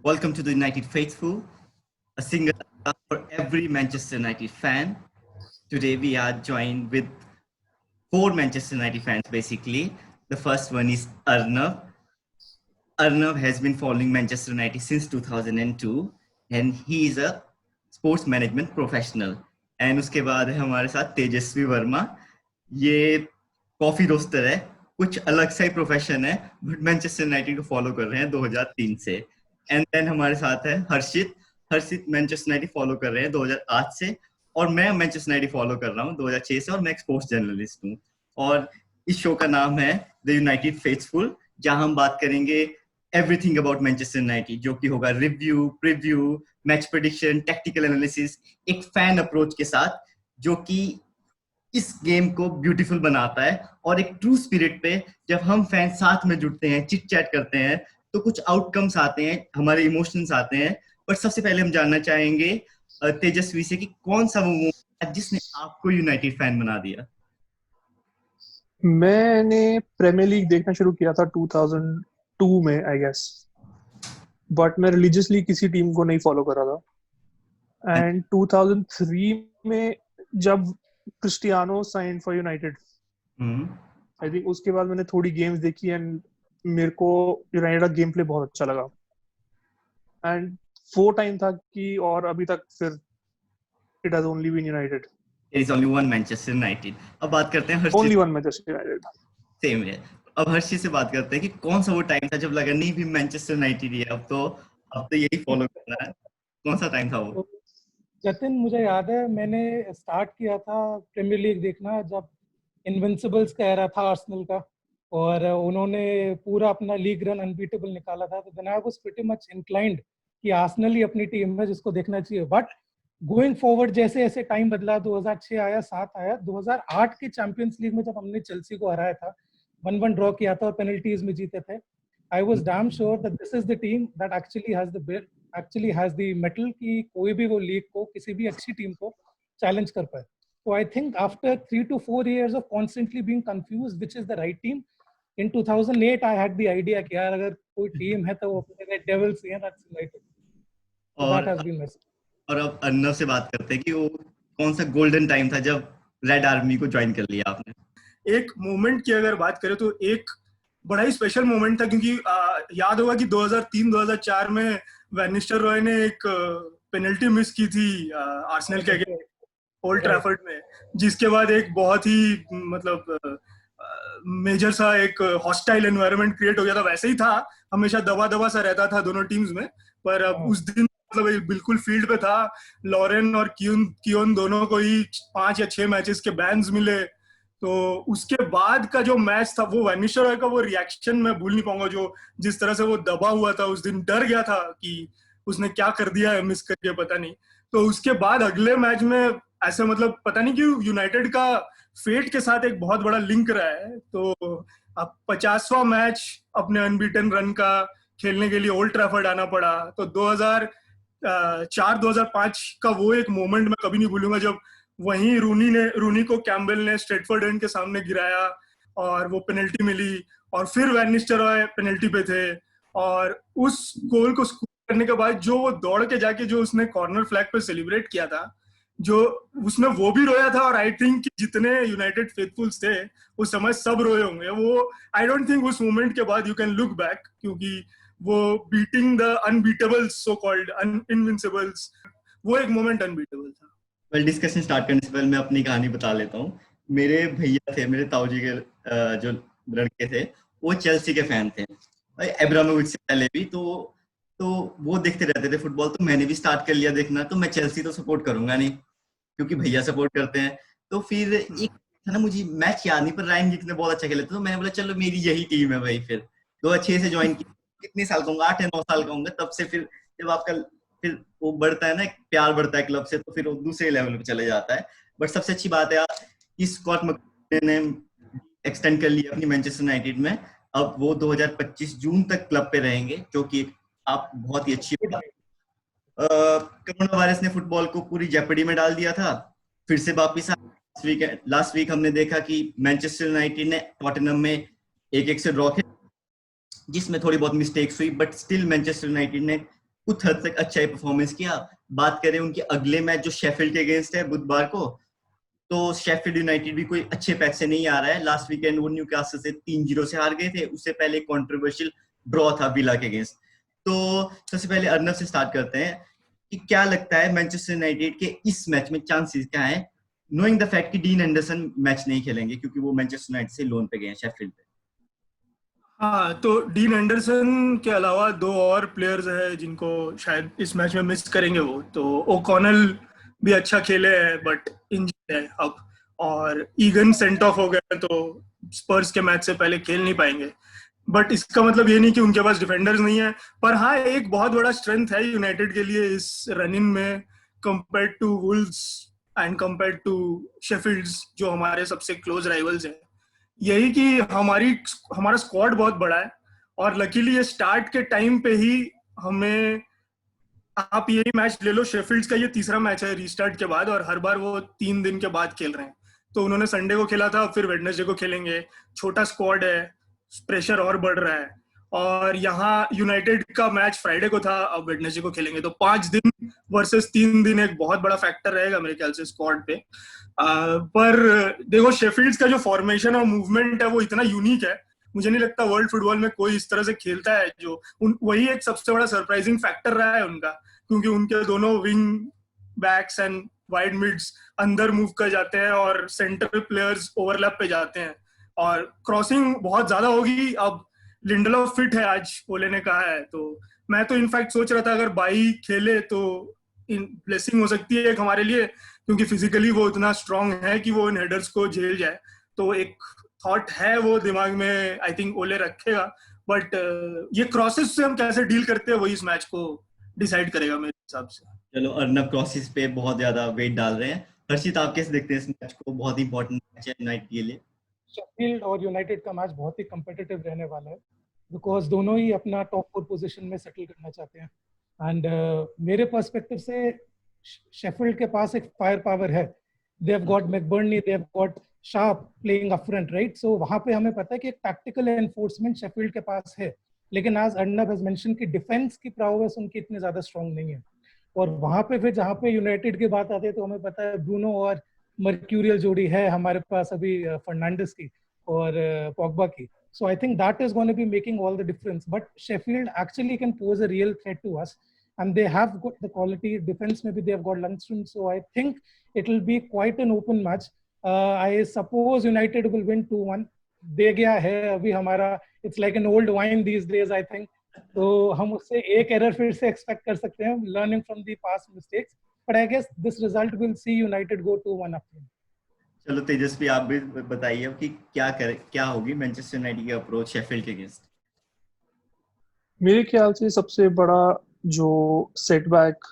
Welcome to the United Faithful, a single for every Manchester United fan. Today we are joined with 4 Manchester United fans basically. The first one is Arnav. Arnav has been following Manchester United since 2002 and he is a sports management professional. And उसके बाद है हमारे साथ तेजस्वी वर्मा. ये coffee roaster है, कुछ अलग सा ही प्रोफेशन है, बट मैनचेस्टर यूनाइटेड को फॉलो कर रहे हैं 2003 से. एंड देन हमारे साथ है हर्षित मैनचेस्टर यूनाइटेड फॉलो कर रहे हैं 2008 से, और मैं मैनचेस्टर यूनाइटेड फॉलो कर रहा हूँ 2006 से, और मैं एक स्पोर्ट्स जर्नलिस्ट हूँ. और इस शो का नाम है द यूनाइटेड फेथफुल, जहां हम बात करेंगे एवरीथिंग अबाउट मैनचेस्टर यूनाइटेड, जो कि होगा review, preview, match prediction, tactical analysis, एक फैन अप्रोच के साथ, जो कि इस गेम को ब्यूटीफुल बनाता है. और एक ट्रू स्पिरिट पे जब हम फैन साथ में जुड़ते हैं, चिट चैट करते हैं, तो कुछ आउटकम्स आते हैं, हमारे इमोशंस आते हैं. बट सबसे पहले हम जानना चाहेंगे तेजस्वी से कि कौन सा वो मोमेंट जिसने आपको यूनाइटेड फैन बना दिया. मैंने प्रीमियर लीग देखना शुरू किया था 2002 में आई गेस, बट मैं रिलीजियसली किसी टीम को नहीं फॉलो कर रहा था. एंड 2003 में जब Cristiano sign for United, I think उसके बाद मैंने थोड़ी गेम्स देखी एंड मेरे को यूनाइटेड का गेम प्ले बहुत अच्छा लगा. एंड वो टाइम था कि, और अभी तक फिर it has only been United. There is only one Manchester United. अब बात करते हैं Harshit. Only one Manchester United. Same है. अब हर्षित से बात करते हैं कि कौन सा वो टाइम था जब लगा नहीं भी मैनचेस्टर यूनाइटेड ही है, अब तो यही फॉलो करना है. कौन सा टाइम था वो? जतिन, मुझे याद है मैंने स्टार्ट किया था प्रीमियर लीग देखना जब इनविंसिबल्स का एरा था आर्सेनल का, और उन्होंने पूरा अपना लीग रन अनबीटेबल निकाला था. तो then I was pretty much inclined कि आर्सेनल ही अपनी टीम है जिसको देखना चाहिए. बट गोइंग फॉरवर्ड जैसे जैसे टाइम बदला, 2006 आया, 7 आया, 2008 के चैंपियंस लीग में जब हमने चेल्सी को हराया था, 1-1 ड्रॉ किया था और पेनल्टीज में जीते थे, I was damn sure that this is the team that actually has the metal कि कोई भी वो लीग को, किसी भी अच्छी टीम को चैलेंज कर पाए. तो I think after 3 to 4 years of constantly being confused which is the right team, in 2008 I had the idea कि यार अगर कोई टीम है तो वो रेड डेविल्स ही है, that's United. That has been missed. और अब अर्नव से बात करते हैं कि वो कौन सा गोल्डन टाइम था जब रेड आर्मी को ज्वाइन कर लिया आपने. एक मोमेंट की अगर बात करें तो एक बड़ा ही स्पेशल मोमेंट था, क्योंकि याद होगा कि 2003-2004 में वैन निस्टेलरॉय ने एक पेनल्टी मिस की थी आर्सेनल के अगेंस्ट ओल्ड ट्रैफर्ड में, जिसके बाद एक बहुत ही मतलब मेजर सा एक हॉस्टाइल एनवायरनमेंट क्रिएट हो गया था. वैसे ही था, हमेशा दबा सा रहता था दोनों टीम्स में, पर अब उस दिन मतलब बिल्कुल फील्ड पे था. लॉरेन और कियोन दोनों को ही 5 या 6 मैचेस के बैन्स मिले. तो उसके बाद का जो मैच था, वो वैन निस्टेलरॉय का वो रिएक्शन मैं भूल नहीं पाऊंगा, जो जिस तरह से वो दबा हुआ था उस दिन, डर गया था कि उसने क्या कर दिया है मिस करके, पता नहीं. तो उसके बाद अगले मैच में ऐसे मतलब पता नहीं क्यों यूनाइटेड का फेट के साथ एक बहुत बड़ा लिंक रहा है. तो अब 50वां मैच अपने अनबीटन रन का खेलने के लिए ओल्ड ट्रैफर्ड आना पड़ा. तो 2004-2005 का वो एक मोमेंट मैं कभी नहीं भूलूंगा, जब वहीं रूनी को कैम्बेल ने स्ट्रेटफोर्ड एंड के सामने गिराया और वो पेनल्टी मिली, और फिर वैन निस्टेलरॉय पेनल्टी पे थे, और उस गोल को स्कोर करने के बाद जो वो दौड़ के जाके जो उसने कॉर्नर फ्लैग पे सेलिब्रेट किया था, जो उसमें वो भी रोया था. और आई थिंक कि जितने यूनाइटेड फेथफुल्स थे उस समय सब रोए होंगे. वो आई डोंट थिंक उस मोमेंट के बाद यू कैन लुक बैक, क्योंकि वो beating the unbeatables, so called Invincibles, वो एक मोमेंट अनबीटेबल था. वेल, डिस्कशन स्टार्ट करने से पहले मैं अपनी कहानी बता लेता हूँ. मेरे भैया थे, मेरे ताऊजी के जो लड़के थे, वो चेल्सी के फैन थे, एब्रामोविच से पहले भी. तो वो देखते रहते थे फुटबॉल, तो मैंने भी स्टार्ट कर लिया देखना. तो मैं चेल्सी तो सपोर्ट करूंगा नहीं, क्योंकि भैया सपोर्ट करते हैं. तो फिर एक था ना, मुझे मैच याद नहीं, पर रायन गिग्स ने बहुत अच्छा खेला था, तो मैंने बोला चलो मेरी यही टीम है भाई. फिर 2006 से ज्वाइन की. कितने साल का होगा, 8 या 9 साल का होगा तब से. फिर जब आपका फिर वो बढ़ता है ना, प्यार बढ़ता है क्लब से, तो फिर वो दूसरे लेवल पे चले जाता है. बट सबसे अच्छी बात है यार, इस स्कॉट मैकटोमिनाई ने एक्सटेंड कर लिया अपनी मैनचेस्टर यूनाइटेड में. अब वो 2025 जून तक क्लब पे रहेंगे, जो कि आप बहुत ही अच्छी बात. कोरोना वायरस ने फुटबॉल को पूरी जेपडी में डाल दिया था, फिर से वापिस लास्ट वीक हमने देखा कि मैनचेस्टर यूनाइटेड ने टॉटनहम में 1-1 से ड्रॉ किया, जिसमें थोड़ी बहुत मिस्टेक्स हुई, बट स्टिल मैनचेस्टर यूनाइटेड ने कुछ हद तक अच्छा ही परफॉर्मेंस किया। बात करें उनके अगले मैच जो शेफील्ड के अगेंस्ट है बुधवार को, तो शेफील्ड यूनाइटेड भी कोई अच्छे पैच से नहीं आ रहा है। लास्ट वीकेंड वो न्यूकासल से 3-0 से हार गए थे, उससे पहले कंट्रोवर्शियल ड्रॉ था विला के अगेंस्ट। तो सबसे पहले अर्नब से स्टार्ट करते हैं कि क्या लगता है मैनचेस्टर यूनाइटेड के इस मैच में चांसेस क्या है, नोइंग द फैक्ट कि डीन एंडरसन मैच नहीं खेलेंगे क्योंकि वो मैनचेस्टर यूनाइटेड से लोन पे गए हैं शेफील्ड पे। हाँ, तो डीन एंडरसन के अलावा 2 और प्लेयर्स हैं जिनको शायद इस मैच में मिस करेंगे वो। तो ओकॉनल भी अच्छा खेले हैं बट इंजर्ड है अब, और ईगन सेंट ऑफ हो गए तो स्पर्स के मैच से पहले खेल नहीं पाएंगे। बट इसका मतलब ये नहीं कि उनके पास डिफेंडर्स नहीं है, पर हाँ एक बहुत बड़ा स्ट्रेंथ है यूनाइटेड के लिए इस रन इन में compare to Wolves and compare to Sheffields जो हमारे सबसे क्लोज राइवल्स हैं। यही कि हमारा स्क्वाड बहुत बड़ा है, और लकीली ये स्टार्ट के टाइम पे ही हमें, आप यही मैच ले लो, शेफील्ड्स का ये तीसरा मैच है रीस्टार्ट के बाद, और हर बार वो 3 दिन के बाद खेल रहे हैं। तो उन्होंने संडे को खेला था, फिर वेडनेसडे को खेलेंगे। छोटा स्क्वाड है, प्रेशर और बढ़ रहा है। और यहाँ यूनाइटेड का मैच फ्राइडे को था, अब वेडनेसडे को खेलेंगे, तो 5 दिन वर्सेस 3 दिन एक बहुत बड़ा फैक्टर रहेगा मेरे ख्याल से स्क्वाड पे। पर देखो शेफील्ड्स का जो फॉर्मेशन और मूवमेंट है वो इतना यूनिक है, मुझे नहीं लगता वर्ल्ड फुटबॉल में कोई इस तरह से खेलता है। जो वही एक सबसे बड़ा सरप्राइजिंग फैक्टर रहा है उनका, क्योंकि उनके दोनों wing backs and wide mids अंदर मूव कर जाते हैं और सेंटर प्लेयर्स ओवरलैप पे जाते हैं, और क्रॉसिंग बहुत ज्यादा होगी। अब लिंडलॉफ फिट है, आज ओले ने कहा है, तो मैं तो इनफैक्ट सोच रहा था अगर बाई खेले तो ब्लेसिंग हो सकती है एक हमारे लिए, क्योंकि फिजिकली वो इतना स्ट्रांग है कि वो इन हेडर्स को झेल जाए। तो एक थॉट है वो दिमाग में, आई थिंक ओले रखेगा। बट ये क्रॉसेस से हम कैसे डील करते हैं वही इस मैच को डिसाइड करेगा मेरे हिसाब से। चलो, अर्नब क्रॉसेस पे बहुत ज्यादा वेट डाल रहे हैं। हर्षित, आप कैसे देखते हैं इस मैच को? बहुत इंपॉर्टेंट मैच है यूनाइटेड के लिए। शेफील्ड और यूनाइटेड का मैच बहुत ही कम्पिटिटिव रहने वाला है, बिकॉज दोनों ही अपना टॉप 4 पोजीशन में सेटल करना चाहते हैं। एंड मेरे पर्सपेक्टिव से शेफील्ड के पास एक फायर पावर है। They have got McBurnie, they have got Sharp playing up front, right? So वहां पे हमें पता है कि एक टैक्टिकल एनफोर्समेंट शेफील्ड के पास है, लेकिन आज अर्नब हैज मेंशन कि डिफेंस की प्राउडेस उनकी इतनी ज्यादा स्ट्रांग नहीं है। और वहां पे फिर जहां पे यूनाइटेड की बात आती है तो हमें पता है ब्रूनो और मर्क्यूरियल जोड़ी है हमारे पास अभी, फर्नांडिस की और पॉग्बा की। So I think that is going to be making all the difference. But Sheffield actually can pose a real threat to us, and they have got the quality. Defense maybe they have got Lundstrom, so I think it will be quite an open match. I suppose United will win 2-1. दे गया है अभी हमारा, it's like an old wine these days I think. तो हम उससे एक error फिर से एक्सपेक्ट कर सकते हैं, learning from the past mistakes. But I guess this result will see United go 2-1 up. चलो तेजस्वी, आप भी बताइए कि क्या होगी मैनचेस्टर यूनाइटेड की अप्रोच शेफील्ड के अगेंस्ट। मेरे ख्याल से सबसे बड़ा जो सेटबैक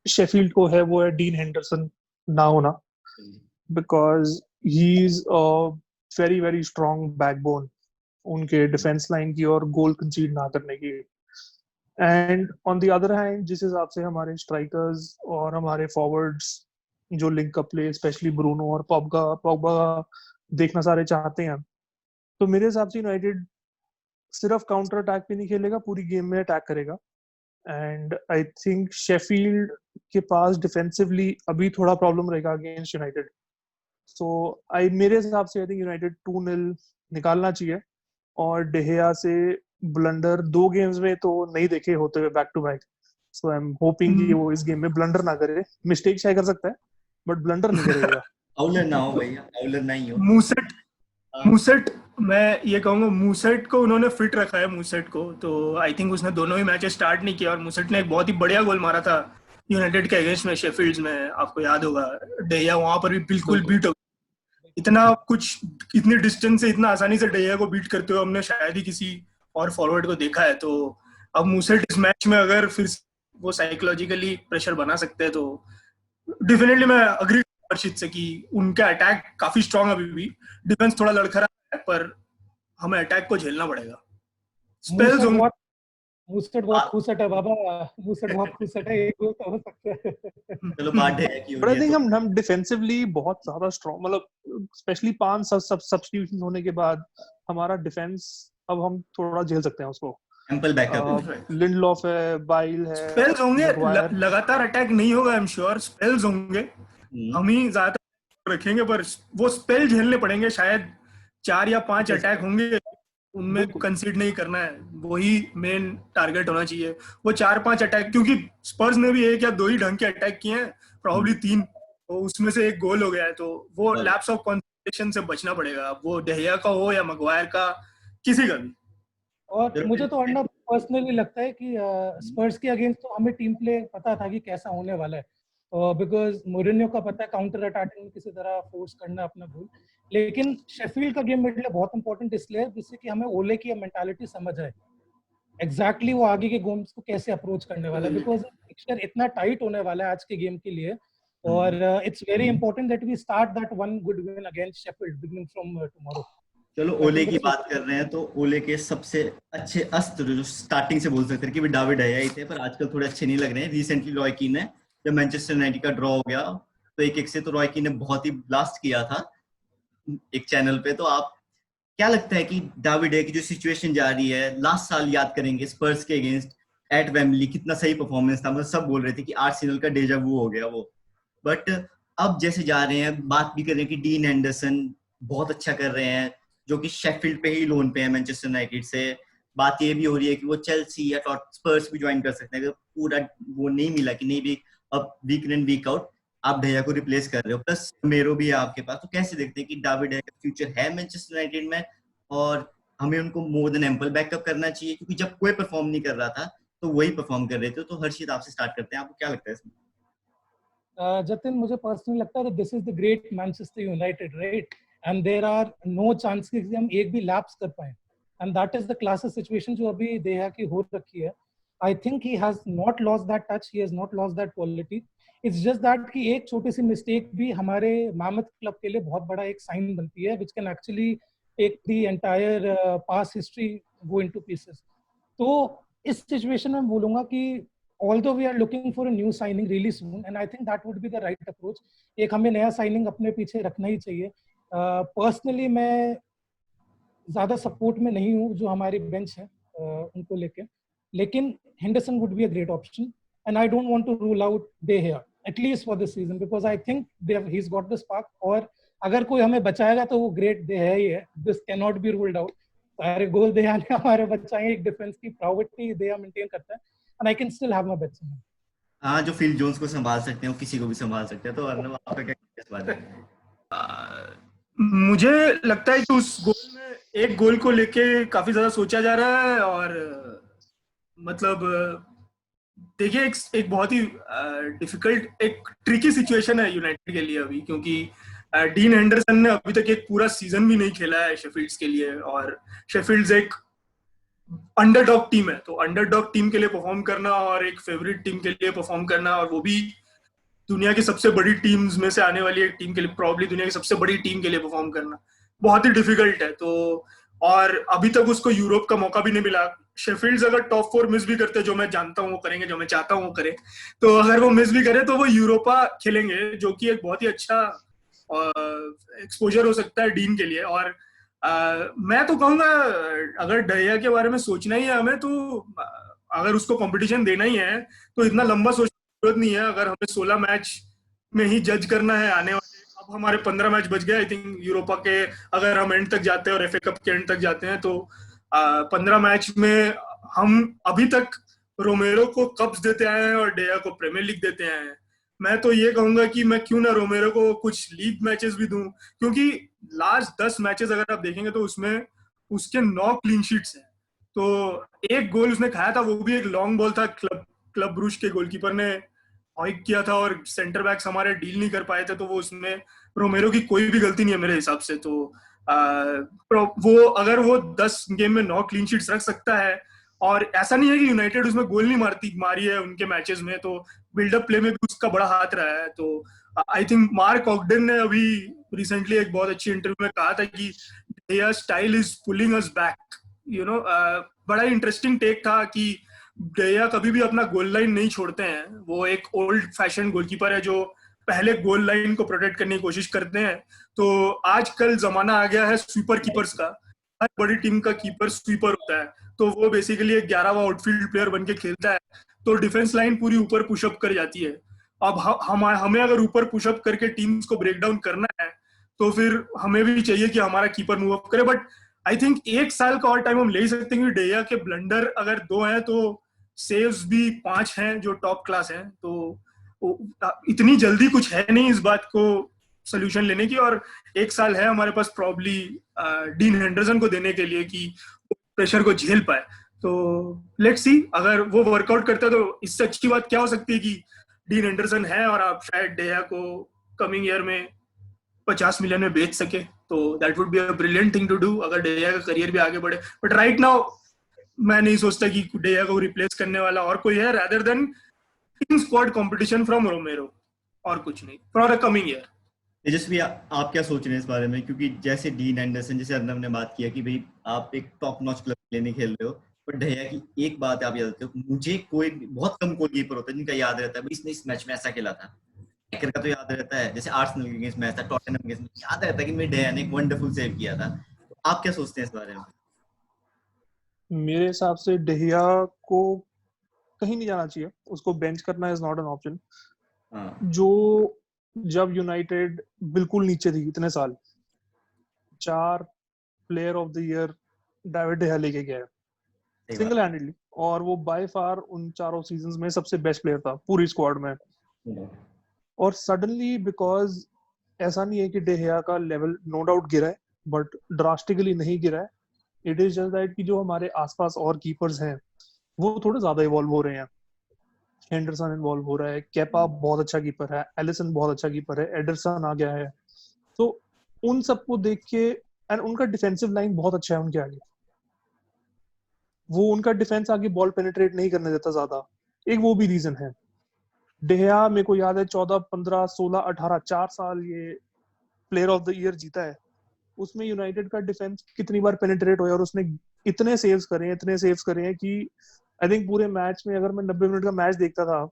शेफील्ड को है वो है डीन हेंडरसन ना होना, because he is a very very strong backbone उनके डिफेंस लाइन की और गोल कंसीड ना करने की। And on the other hand, जिस हिसाब से हमारे स्ट्राइकर्स और हमारे फॉरवर्ड्स जो link up play specially Bruno और पॉग्बा देखना सारे चाहते हैं, तो मेरे हिसाब से यूनाइटेड सिर्फ काउंटर अटैक पे नहीं खेलेगा, पूरी गेम में अटैक करेगा। एंड आई थिंक शेफील्ड के पास डिफेंसिवली अभी थोड़ा प्रॉब्लम रहेगा अगेंस्ट यूनाइटेड। सो मेरे हिसाब से आई थिंक यूनाइटेड 2-0 निकालना चाहिए, और डेहिया से ब्लंडर 2 गेम्स में तो नहीं देखे होते हुए back to back. So I am hoping कि वो इस गेम में ब्लंडर ना करे। मिस्टेक शायद कर सकता है बट ब्लंडर नहीं करेगा। आउलर ना हो भैया, आउलर नहीं हो। मूसेट मैं ये कहूंगा, मूसेट को उन्होंने फिट रखा है मूसेट को, तो आई थिंक उसने दोनों ही मैचेस स्टार्ट नहीं किया, और मूसेट ने एक बहुत ही बढ़िया गोल मारा था यूनाइटेड के अगेंस्ट में शेफील्ड में, आपको याद होगा। डेहिया वहां पर भी बिल्कुल बीट हो, इतना कुछ इतनी डिस्टेंस से इतना आसानी से डेहिया को बीट करते हुए हमने शायद ही किसी और फॉरवर्ड को देखा है। तो अब मूसेट इस मैच में अगर फिर वो साइकोलॉजिकली प्रेशर बना सकते हैं, तो डेफिनेटली मैं अग्री हर्षित से कि उनका अटैक काफी स्ट्रांग अभी भी, डिफेंस थोड़ा लड़खड़ा है, पर हमें अटैक को झेलना पड़ेगा। स्पेल्स मूसट बहुत खूसट है बाबा, मूसट बहुत खूसट है, एक गोल तो हो सकता है। चलो बात ढेया की हो बट आई रही है थिंक हम डिफेंसिवली बहुत ज्यादा स्ट्रॉन्ग, मतलब स्पेशली 5 सब्स्टिट्यूशन होने के बाद हमारा डिफेंस अब हम थोड़ा झेल सकते हैं उसको। Ample backup. लिंडलॉफ है, बाइल है, स्पेल्स होंगे, मैगवायर। लगातार अटैक नहीं होगा, आई एम श्योर स्पेल्स होंगे, हम ही ज्यादातर रखेंगे, पर वो स्पेल झेलने पड़ेंगे शायद। 4 या 5 अटैक होंगे, उनमें बिल्कुल। कंसीड नहीं करना है, वही मेन टारगेट होना चाहिए। वो 4-5 अटैक, क्योंकि स्पर्स ने भी 1 या 2 ही ढंग के अटैक किए हैं, प्रॉब्ली 3, तो उसमें से 1 गोल हो गया है, तो वो लैप्स ऑफ कंसंट्रेशन से बचना पड़ेगा, वो डेहिया का हो या मैगवायर का, किसी का भी। और मुझे तो अर्नब पर्सनली लगता है कि स्पर्स के अगेंस्ट तो हमें टीम प्ले पता था कि कैसा होने वाला है, बिकॉज मोरिन्यो का पता है काउंटर अटैकिंग में किसी तरह फोर्स करना अपना गोल। लेकिन शेफील्ड का गेम मेरे लिए बहुत इंपॉर्टेंट इसलिए है जिससे कि हमें ओले की मेंटालिटी समझ आए एग्जैक्टली वो आगे के गेम्स को कैसे अप्रोच करने वाला है, बिकॉज पिक्चर इतना टाइट होने वाला है आज के गेम के लिए, और it's very important that we start that one good win against Sheffield beginning from tomorrow. चलो ओले की बात कर रहे हैं, तो ओले के सबसे अच्छे अस्त्र जो स्टार्टिंग से बोल सकते हैं कि भी डाविड है ही थे, पर आजकल थोड़े अच्छे नहीं लग रहे हैं। रिसेंटली रॉय कीन ने, जब मैनचेस्टर यूनाइटेड का ड्रॉ हो गया तो 1-1 से, तो रॉय कीन ने बहुत ही ब्लास्ट किया था एक चैनल पे। तो आप क्या लगता है कि डाविड है की जो सिचुएशन जा रही है, लास्ट साल याद करेंगे स्पर्स के अगेंस्ट एट वेम्बली, कितना सही परफॉर्मेंस था, मतलब सब बोल रहे थे कि आर्सेनल का डेजा वू हो गया वो। बट अब जैसे जा रहे हैं, बात भी कर रहे हैं कि डीन एंडरसन बहुत अच्छा कर रहे हैं, जो कि शेफील्ड पे ही लोन पे है मैनचेस्टर यूनाइटेड से। बात ये भी हो रही है कि वो चेल्सी या स्पर्स भी ज्वाइन कर सकते हैं, अगर पूरा वो नहीं मिला कि नहीं भी अब वीक इन वीक आउट आप ढैया को रिप्लेस कर रहे हो, प्लस मेरो भी है आपके पास, तो कैसे देखते हैं कि डाविड है का फ्यूचर है मैनचेस्टर यूनाइटेड में, और हमें उनको मोर देन एम्पल बैकअप करना चाहिए, क्योंकि जब कोई परफॉर्म नहीं कर रहा था तो वही परफॉर्म कर रहे थे। तो हर्षित आपसे स्टार्ट करते हैं, आपको क्या लगता है इसमें? जतिन, मुझे पर्सनली लगता है this is the great Manchester United, right, and there are no chance कि हम एक भी लैप्स कर पाए, and that is the classic situation जो अभी देहा की हो रखी है। I think he has not lost that touch, he has not lost that quality. It's just that कि एक छोटी सी मिस्टेक भी हमारे मैमथ क्लब के लिए बहुत बड़ा एक साइन बनती है, which can actually take the entire past history go into pieces. तो इस सिचुएशन में बोलूंगा कि although we are looking for a new signing really soon, and I think that would be the right approach, एक हमें नया signing अपने पीछे रखना ही चाहिए। पर्सनली मैं ज्यादा सपोर्ट में नहीं हूँ जो हमारी बेंच है उनको लेके, लेकिन Henderson would be a great option, and I don't want to rule out De Gea at least for this season, because I think he is got the spark, और अगर कोई हमें बचाएगा तो वो ग्रेट डे है ही है, this can not be ruled out. सारे गोल दे आने हमारे बचाएंगे, एक डिफेंस की प्रायोरिटी दे मेंटेन करता है, and I can still have my bets in him. हाँ, जो फिल जोन्स को संभाल सकते हैं वो किसी को भी संभाल सकते हैं। तो अर्नब आपका क्या इस बारे में? मुझे लगता है कि उस गोल में एक गोल को लेके काफी ज्यादा सोचा जा रहा है, और मतलब देखिए एक बहुत ही डिफिकल्ट, एक ट्रिकी सिचुएशन है यूनाइटेड के लिए अभी, क्योंकि डीन एंडरसन ने अभी तक एक पूरा सीजन भी नहीं खेला है शेफील्ड्स के लिए, और शेफील्ड्स एक अंडरडॉग टीम है, तो अंडरडॉग टीम के लिए परफॉर्म करना और एक फेवरेट टीम के लिए परफॉर्म करना, और वो भी दुनिया की सबसे बड़ी टीम्स में से आने वाली एक टीम के लिए, प्रॉब्ली दुनिया की सबसे बड़ी टीम के लिए परफॉर्म करना बहुत ही डिफिकल्ट है। तो और अभी तक उसको यूरोप का मौका भी नहीं मिला। शेफील्ड्स अगर टॉप 4 मिस भी करते, जो मैं जानता हूँ वो करेंगे, जो मैं चाहता हूँ वो करें, तो अगर वो मिस भी करे तो वो यूरोपा खेलेंगे, जो कि एक बहुत ही अच्छा एक्सपोजर हो सकता है डीन के लिए। और मैं तो कहूंगा अगर डहिया के बारे में सोचना ही है हमें, तो अगर उसको कंपटीशन देना ही है तो इतना लंबा सोचने की जरूरत नहीं है। अगर हमें 16 मैच में ही जज करना है आने वाले, अब हमारे 15 मैच बच गए आई थिंक यूरोपा के, अगर हम एंड तक जाते हैं और एफए कप के एंड तक जाते हैं, तो 15 मैच में हम अभी तक रोमेरो को कप्स देते आए हैं और डेया को प्रीमियर लीग देते आए हैं। मैं तो ये कहूंगा कि मैं क्यों ना रोमेरो को कुछ लीग मैचेस भी दूं, क्योंकि लास्ट 10 मैचेस अगर आप देखेंगे तो उसमें उसके 9 क्लीन शीट्स हैं। तो एक गोल उसने खाया था, वो भी एक लॉन्ग बॉल था, क्लब ब्रूज के गोलकीपर ने हॉइक किया था और सेंटर बैक्स हमारे डील नहीं कर पाए थे, तो वो उसमें रोमेरो की कोई भी गलती नहीं है मेरे हिसाब से। तो वो अगर वो 10 गेम में 9 क्लीन शीट्स रख सकता है, और ऐसा नहीं है कि यूनाइटेड उसमें गोल नहीं मारी है उनके मैचेस में, तो बिल्डअप प्ले में भी उसका बड़ा हाथ रहा है। तो आई थिंक मार्क ऑगडन ने अभी रिसेंटली एक बहुत अच्छी इंटरव्यू में कहा था कि there style is pulling us back, you know. बड़ा इंटरेस्टिंग टेक था कि डेया कभी भी अपना गोल लाइन नहीं छोड़ते हैं। वो एक ओल्ड फैशन गोलकीपर है जो पहले गोल लाइन को प्रोटेक्ट करने की कोशिश करते हैं। तो आजकल जमाना आ गया है स्वीपर कीपर्स का। हर बड़ी टीम का कीपर स्वीपर होता है, तो वो बेसिकली एक 11वां आउटफील्ड प्लेयर बन के खेलता है। तो डिफेंस लाइन पूरी ऊपर पुशअप कर जाती है। अब हमें अगर ऊपर पुशअप करके टीम्स को ब्रेक डाउन करना है तो फिर हमें भी चाहिए कि हमारा कीपर मूव अप करे। बट आई थिंक 1 साल का और टाइम हम ले ही सकते हैं कि डेया के ब्लंडर अगर 2 हैं तो सेव्स भी 5 हैं जो टॉप क्लास हैं। तो इतनी जल्दी कुछ है नहीं इस बात को सोल्यूशन लेने की, और 1 साल है हमारे पास प्रॉब्ली डीन हेंडरसन को देने के लिए कि प्रेशर को झेल पाए। तो लेट्स सी, अगर वो वर्कआउट करता है तो इससे अच्छी बात क्या हो सकती है कि डीन हेंडरसन है और आप शायद डेया को कमिंग ईयर में 50 मिलियन में बेच सके। तो that would be a brilliant thing to do अगर डेया का करियर भी आगे बढ़े। बट राइट नाउ मैं नहीं सोचता कि डेया को रिप्लेस करने वाला और कोई है rather than team squad competition from रोमेरो, और कुछ नहीं फॉर द कमिंग ईयर। तेजस्वी, आप क्या सोच रहे हैं इस बारे में? क्योंकि जैसे डीन एंडरसन, जैसे अर्नब ने बात किया कि भाई आप एक टॉप नॉच क्लब लेने खेल रहे हो, पर डेया की एक बात आप याद रखते हो, मुझे कोई बहुत कम गोलकीपर होता है जिनका याद रहता है भाई इसने इस मैच में ऐसा खेला था। हैकर का तो याद रहता है, जैसे आर्सेनल के अगेंस्ट मैच था, टॉटनहम के अगेंस्ट याद रहता है कि मैं डेया ने एक वंडरफुल सेव किया था। तो आप क्या सोचते हैं इस बारे में? मेरे हिसाब से डेहिया को कहीं नहीं जाना चाहिए, उसको बेंच करना इज नॉट एन ऑप्शन। जो जब यूनाइटेड बिल्कुल नीचे थी इतने साल, 4 player of the year David De Gea लेके गया है सिंगल हैंडेडली, और वो बाय फार उन चारों सीजन्स में सबसे बेस्ट प्लेयर था पूरी स्क्वाड में। और सडनली, बिकॉज ऐसा नहीं है कि डेहिया का लेवल नो डाउट गिरा है, बट ड्रास्टिकली नहीं गिरा है। इट इज जस्ट दैट कि जो हमारे आसपास और कीपर्स हैं वो थोड़े ज्यादा इवॉल्व हो रहे हैं। हेंडरसन इन्वॉल्व हो रहा है, केपा बहुत अच्छा कीपर है, एलिसन बहुत अच्छा कीपर है, एडरसन आ गया है। तो उन सबको देख के, एंड उनका डिफेंसिव लाइन बहुत अच्छा है उनके आगे। वो उनका डिफेंस आगे बॉल पेनिट्रेट नहीं करने देता ज्यादा, एक वो भी रीजन है। डेहिया मेरे को याद है 14, 15, 16, 18 4 साल ये प्लेयर ऑफ द ईयर जीता है। उसमें यूनाइटेड का डिफेंस कितनी बार पेनिट्रेट हुआ, और उसने इतने सेव्स करे हैं कि आई थिंक पूरे मैच में, अगर मैं 90 मिनट का मैच देखता था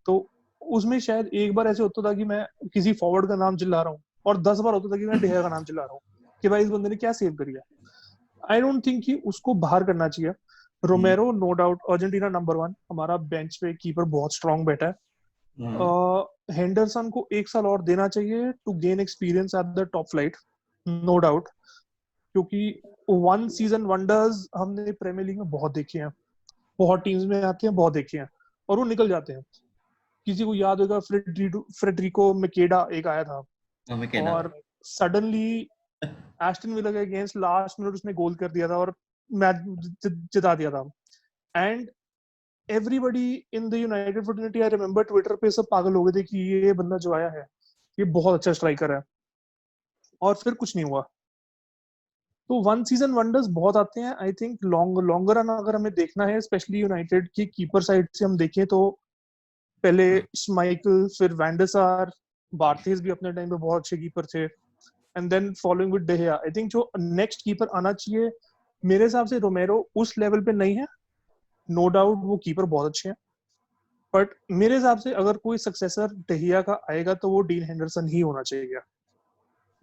तो उसमें शायद एक बार ऐसे होता था कि मैं किसी फॉरवर्ड का नाम चिल्ला रहा हूँ, और 10 बार होता था कि मैं डेहिया का नाम चिल्ला रहा हूँ कि भाई इस बंदे ने क्या सेव करिया। आई डोंट थिंक कि उसको बाहर करना चाहिए। Romero no doubt Argentina number 1, हमारा बेंच पे कीपर बहुत स्ट्रांग बैठा है। हेंडरसन को 1 साल और देना चाहिए to gain experience at the top flight, no doubt, क्योंकि 1 सीजन वंडर्स हमने प्रीमियर लीग में बहुत देखे हैं, बहुत टीम्स में आते हैं, बहुत देखे हैं, और वो निकल जाते हैं। किसी को याद होगा फ्रेडरिको मैकेडा एक आया था, और सडनली एस्टन विला के अगेंस्ट लास्ट मिनट उसने गोल कर दिया था और मैच जिता दिया था। And everybody in the United fraternity, I remember Twitter पे सब पागल हो गए थे कि ये बंदा जो आया है ये बहुत अच्छा स्ट्राइकर है, और फिर कुछ नहीं हुआ। तो 1 सीजन वंडर्स बहुत आते हैं। आई थिंक लॉन्गर रन अगर हमें देखना है, स्पेशली यूनाइटेड की कीपर साइड से हम देखें, तो पहले श्माइकल, फिर वैंडरसार, बार्थेस भी अपने टाइम पे बहुत अच्छे कीपर थे, and then following with De Gea. I think जो नेक्स्ट कीपर आना चाहिए, मेरे हिसाब से रोमेरो उस लेवल पे नहीं है, नो डाउट वो कीपर बहुत अच्छे हैं, बट मेरे हिसाब से अगर कोई सक्सेसर डेहिया का आएगा तो वो डीन हेंडरसन ही होना चाहिए।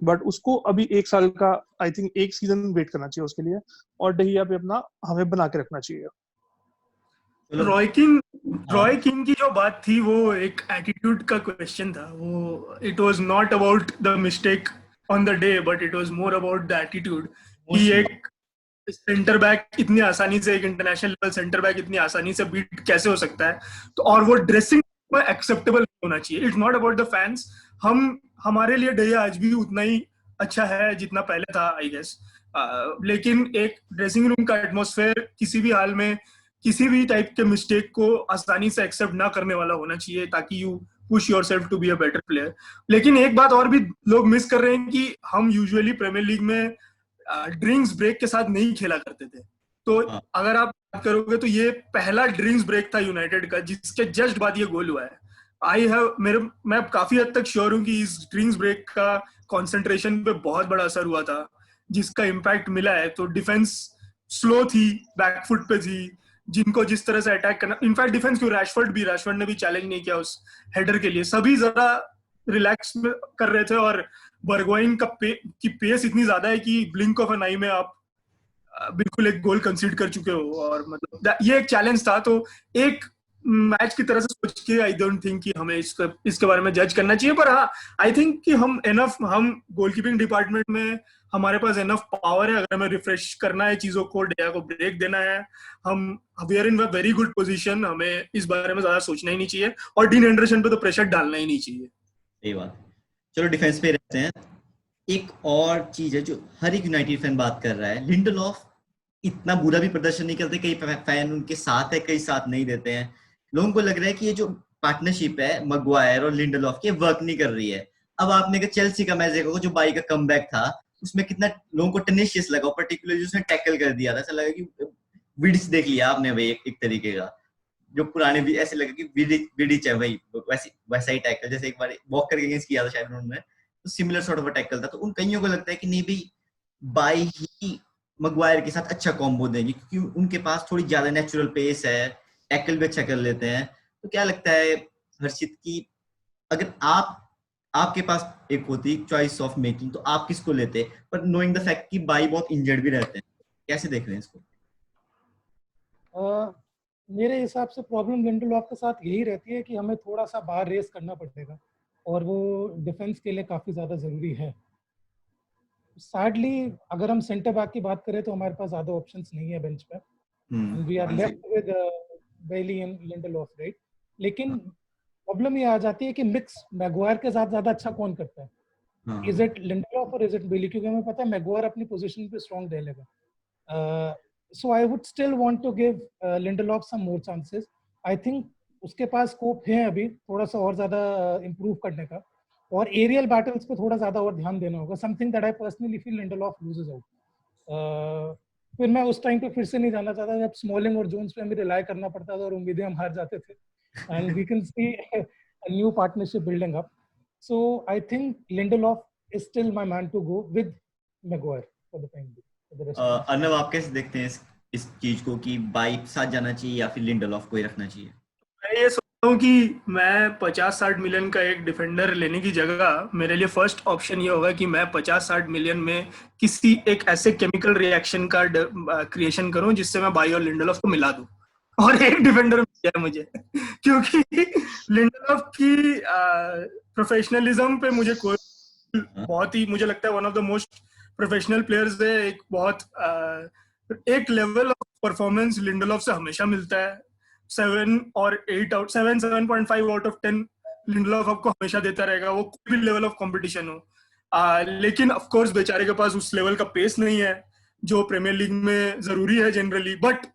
बट उसको अभी 1 साल का, आई थिंक 1 सीजन वेट करना चाहिए उसके लिए, और डेहिया पे अपना हमें बना के रखना चाहिए। रॉय किंग की जो बात थी वो एक एटीट्यूड का क्वेश्चन था। वो it was not about the mistake on the day, but it was more about the attitude कि एक सेंटर बैक इतनी आसानी से, एक इंटरनेशनल लेवल सेंटर बैक इतनी आसानी से बीट कैसे हो सकता है। तो और वो ड्रेसिंग में एक्सेप्टेबल होना चाहिए। It's not about the fans. हमारे लिए डेहिया आज भी उतना ही अच्छा है जितना पहले था, आई गेस। लेकिन एक ड्रेसिंग रूम का एटमॉस्फेयर किसी भी हाल में किसी भी टाइप के मिस्टेक को आसानी से एक्सेप्ट ना करने वाला होना चाहिए, ताकि you push yourself to be a better player. लेकिन एक बात और भी लोग मिस कर रहे हैं कि हम यूजुअली प्रीमियर लीग में ड्रिंक्स ब्रेक के साथ नहीं खेला करते थे। तो अगर आप बात करोगे तो ये पहला ड्रिंक्स ब्रेक था यूनाइटेड का, जिसके जस्ट बाद ये गोल हुआ है। मैं काफी हद तक श्योर हूँ कि इस ड्रिंक्स ब्रेक का कंसंट्रेशन पे बहुत बड़ा असर हुआ था, जिसका इम्पैक्ट मिला है। तो डिफेंस स्लो थी, बैकफुट पे थी, जिनको जिस तरह से अटैक करना, इनफैक्ट डिफेंस क्यों, रैशफोर्ड ने भी चैलेंज नहीं किया उस हेडर के लिए, सभी जरा रिलैक्स कर रहे थे। और बर्गवाइन की पेस इतनी ज्यादा है कि ब्लिंक ऑफ एन आई में आप बिल्कुल एक गोल कंसीड कर चुके हो। और मतलब ये एक चैलेंज था, तो एक मैच की तरह से सोच के आई डोंट थिंक कि हमें इसके बारे में जज करना चाहिए। पर हाँ, आई थिंक कि हम गोलकीपिंग डिपार्टमेंट में हमारे पास एनफ पावर है। अगर हमें रिफ्रेश करना है चीजों को, डेया को ब्रेक देना है, हम we are in a very good position. हमें इस बारे में ज्यादा सोचना ही नहीं चाहिए और डीन एंडरसन पे तो प्रेशर डालना ही नहीं चाहिए। सही बात। चलो डिफेंस पे रहते हैं। एक और चीज है जो हर एक यूनाइटेड फैन बात कर रहा है, लिंडलॉफ इतना बुरा भी प्रदर्शन नहीं करते, कई फैन उनके साथ है, कई साथ नहीं देते हैं। लोगों को लग रहा है कि ये जो पार्टनरशिप है मैगवायर और लिंडलॉफ की, वर्क नहीं कर रही है। अब आपने अगर चेल्सी का मैच देखा, जो बाई का कमबैक था, उसमें कितना लोगों को टेनिशियस लगा, पर्टिकुलरली उसने टैकल कर दिया था, ऐसा लगा कि विडिच देख लिया आपने भाई, एक तरीके का जो पुराने भी ऐसे लगा कि विडिच है भाई, वैसा ही टैकल जैसे एक बार वॉकर के अगेंस्ट किया था शायद उन्होंने, तो सिमिलर सॉर्ट ऑफ टैकल था। तो उन कईयों को लगता है कि नहीं भाई बाई ही मैगवायर के साथ अच्छा कॉम्बो देंगे, क्योंकि उनके पास थोड़ी ज्यादा नेचुरल पेस है, टैकल भी अच्छा कर लेते हैं। तो क्या लगता है हर्षित की, अगर आपके पास एक होती चॉइस ऑफ मेकिंग, तो आप किसको लेते, पर नोइंग द फैक्ट कि बाई बहुत इंजर्ड भी रहते हैं, कैसे देख रहे हैं इसको? मेरे हिसाब से प्रॉब्लम लिंडलॉफ के साथ यही रहती है कि हमें थोड़ा सा बाहर रेस करना पड़ेगा और वो डिफेंस के लिए काफ़ी ज़्यादा ज़रूरी है। सैडली अगर हम सेंटर बैक की बात करें तो हमारे पास ज़्यादा ऑप्शंस नहीं है बेंच पे, and we are left with Bailly and Lindelof, right. लेकिन प्रॉब्लम ये आ जाती है कि मिक्स मैगवायर के साथ ज़्यादा अच्छा कौन करता है, इज इट लिंडलॉफ और इज इट बेली, क्योंकि हमें पता है मैगवायर अपनी पोजीशन पे स्ट्रॉन्ग रहेगा। So I would still want to give Lindelof some more chances. I think उसके पास स्कोप है अभी थोड़ा सा और ज़्यादा इम्प्रूव करने का, और एरियल बैटल्स पे थोड़ा ज़्यादा और ध्यान देना होगा, something that I personally feel Lindelof loses out। फिर मैं उस टाइम पे फिर से नहीं जाना चाहता जब स्मॉलिंग और जोन्स पे हमें रिलाई करना पड़ता था और उम्मीदें हम हार जाते थे, and we can see a new partnership building up. So I think Lindelof is still my man to go with Maguire for the time being. Arnav, आप कैसे देखते हैं इस चीज को कि बाई साथ जाना चाहिए या फिर लिंडलॉफ को ही रखना चाहिए? मैं ये सोचता हूँ कि मैं 50-60 मिलियन का एक डिफेंडर लेने की जगह मेरे लिए फर्स्ट ऑप्शन ये होगा कि मैं 50-60 मिलियन में किसी एक ऐसे केमिकल रिएक्शन का क्रिएशन करूं जिससे मैं बाई और लिंडलॉफ को मिला दूं और एक डिफेंडर मिल जाए मुझे क्योंकि लिंडलॉफ की प्रोफेशनलिज्म पे मुझे कोई बहुत ही, मुझे लगता है one of the most professional players है। एक लेवल ऑफ परफॉर्मेंस लिंडलॉफ से हमेशा मिलता है। 7.5 आउट ऑफ 10 लिंडलॉफ आपको हमेशा देता रहेगा, वो कोई भी लेवल ऑफ कंपटीशन हो। लेकिन ऑफ कोर्स बेचारे के पास उस लेवल का पेस नहीं है जो प्रीमियर लीग में जरूरी है जनरली। बट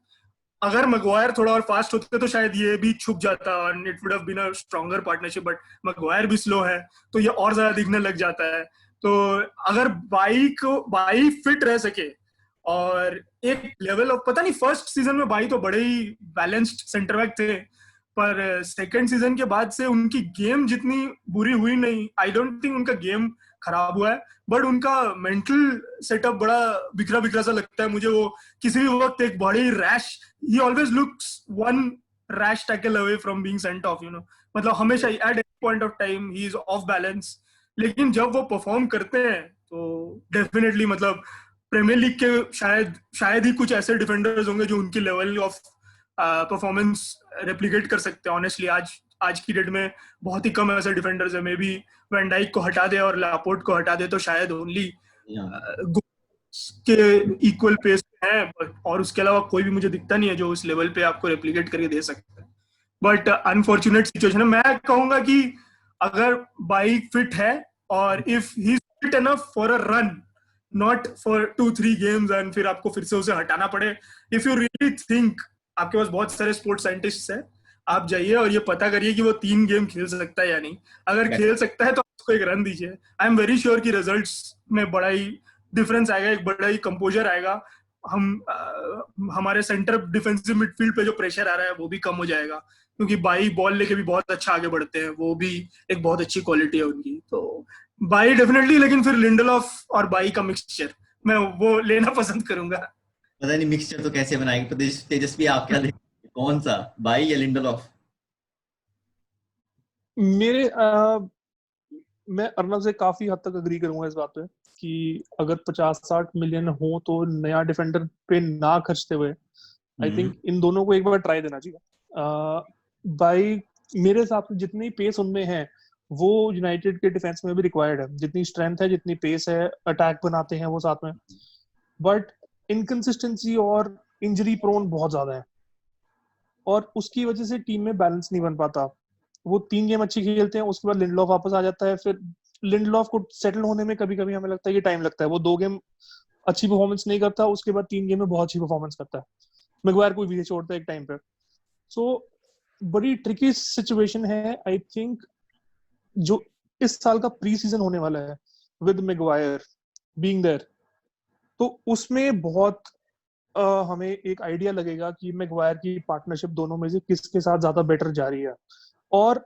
अगर मैगवायर थोड़ा और फास्ट होते तो शायद ये भी छुप जाता और it would have been a stronger partnership. But Maguire भी स्लो है तो ये और ज्यादा दिखने लग जाता है। तो अगर बाई फिट रह सके और एक लेवल ऑफ, पता नहीं फर्स्ट सीजन में बाई तो बड़े ही बैलेंस्ड सेंटर बैक थे, पर सेकंड सीजन के बाद से उनकी गेम जितनी बुरी हुई नहीं। आई डोंट थिंक उनका गेम खराब हुआ है, बट उनका मेंटल सेटअप बड़ा बिखरा बिखरा सा लगता है मुझे। वो किसी भी वक्त एक बड़ी rash, he always looks one rash tackle away from being Saint of, you know, मतलब हमेशा at any point of time he is of balance. लेकिन जब वो परफॉर्म करते हैं तो डेफिनेटली मतलब प्रीमियर लीग के शायद ही कुछ ऐसे डिफेंडर्स होंगे जो उनकी लेवल ऑफ परफॉर्मेंस रेप्लिकेट कर सकते हैं। ऑनेस्टली आज की डेट में बहुत ही कम ऐसे डिफेंडर्स है। मे बी वैन डाइक को हटा दे और लैपोर्ट को हटा दे तो शायद ओनली के इक्वल पेस है, और उसके अलावा कोई भी मुझे दिखता नहीं है जो उस लेवल पे आपको रेप्लिकेट करके दे सकता है। बट अनफॉर्चुनेट सिचुएशन है। मैं कहूंगा कि अगर बाई फिट है और if he is fit enough for a run, not for 2-3 games and फिर आपको फिर से उसे हटाना पड़े। इफ यू रियली थिंक, आपके पास बहुत सारे स्पोर्ट्स साइंटिस्ट हैं, आप जाइए और ये पता करिए कि वो 3 गेम खेल सकता है या नहीं। अगर खेल सकता है तो उसको एक रन दीजिए। आई एम वेरी श्योर कि रिजल्ट्स में बड़ा ही डिफरेंस आएगा, एक बड़ा ही कंपोजर आएगा। हमारे सेंटर डिफेंसिव मिडफील्ड पे जो प्रेशर आ रहा है वो भी कम हो जाएगा, क्योंकि बाई बॉल लेके भी बहुत अच्छा आगे बढ़ते हैं, वो भी एक बहुत अच्छी क्वालिटी है उनकी। तो बाई डेफिनेटली, लेकिन फिर लिंडलॉफ और बाई का मिक्सचर मैं वो लेना पसंद करूंगा। पता नहीं मिक्सचर तो कैसे बनाएगी। तो तेजस्वी आप क्या देखते, कौन सा, बाई या लिंडलॉफ? मेरे मैं अर्नब से काफी हद तक अग्री करूंगा इस बात पे कि अगर 50-60 मिलियन हो तो नया डिफेंडर पे ना खर्चते हुए आई थिंक इन दोनों को एक बार ट्राई देना चाहिए। बाई मेरे हिसाब से जितनी पेस उनमें है वो यूनाइटेड के डिफेंस में भी रिक्वायर्ड है, जितनी स्ट्रेंथ है जितनी पेस है, अटैक बनाते हैं वो साथ में, बट इनकंसिस्टेंसी और इंजरी प्रोन बहुत ज्यादा है और उसकी वजह से टीम में बैलेंस नहीं बन पाता। वो 3 गेम अच्छी खेलते हैं, उसके बाद लिंडलॉफ वापस आ जाता है, फिर लिंडलॉफ को सेटल होने में कभी कभी हमें लगता है कि टाइम लगता है। वो 2 गेम अच्छी परफॉर्मेंस नहीं करता, उसके बाद 3 गेम में बहुत अच्छी परफॉर्मेंस करता है, मैगवायर को भी छोड़ता है एक टाइम पे। सो बड़ी ट्रिकी सिचुएशन है आई थिंक जो इस साल का प्री सीजन होने वाला है विद मैगवायर बीइंग देयर। तो उसमें बहुत हमें एक आइडिया लगेगा कि मैगवायर की पार्टनरशिप दोनों में से किसके साथ ज्यादा बेटर जा रही है। और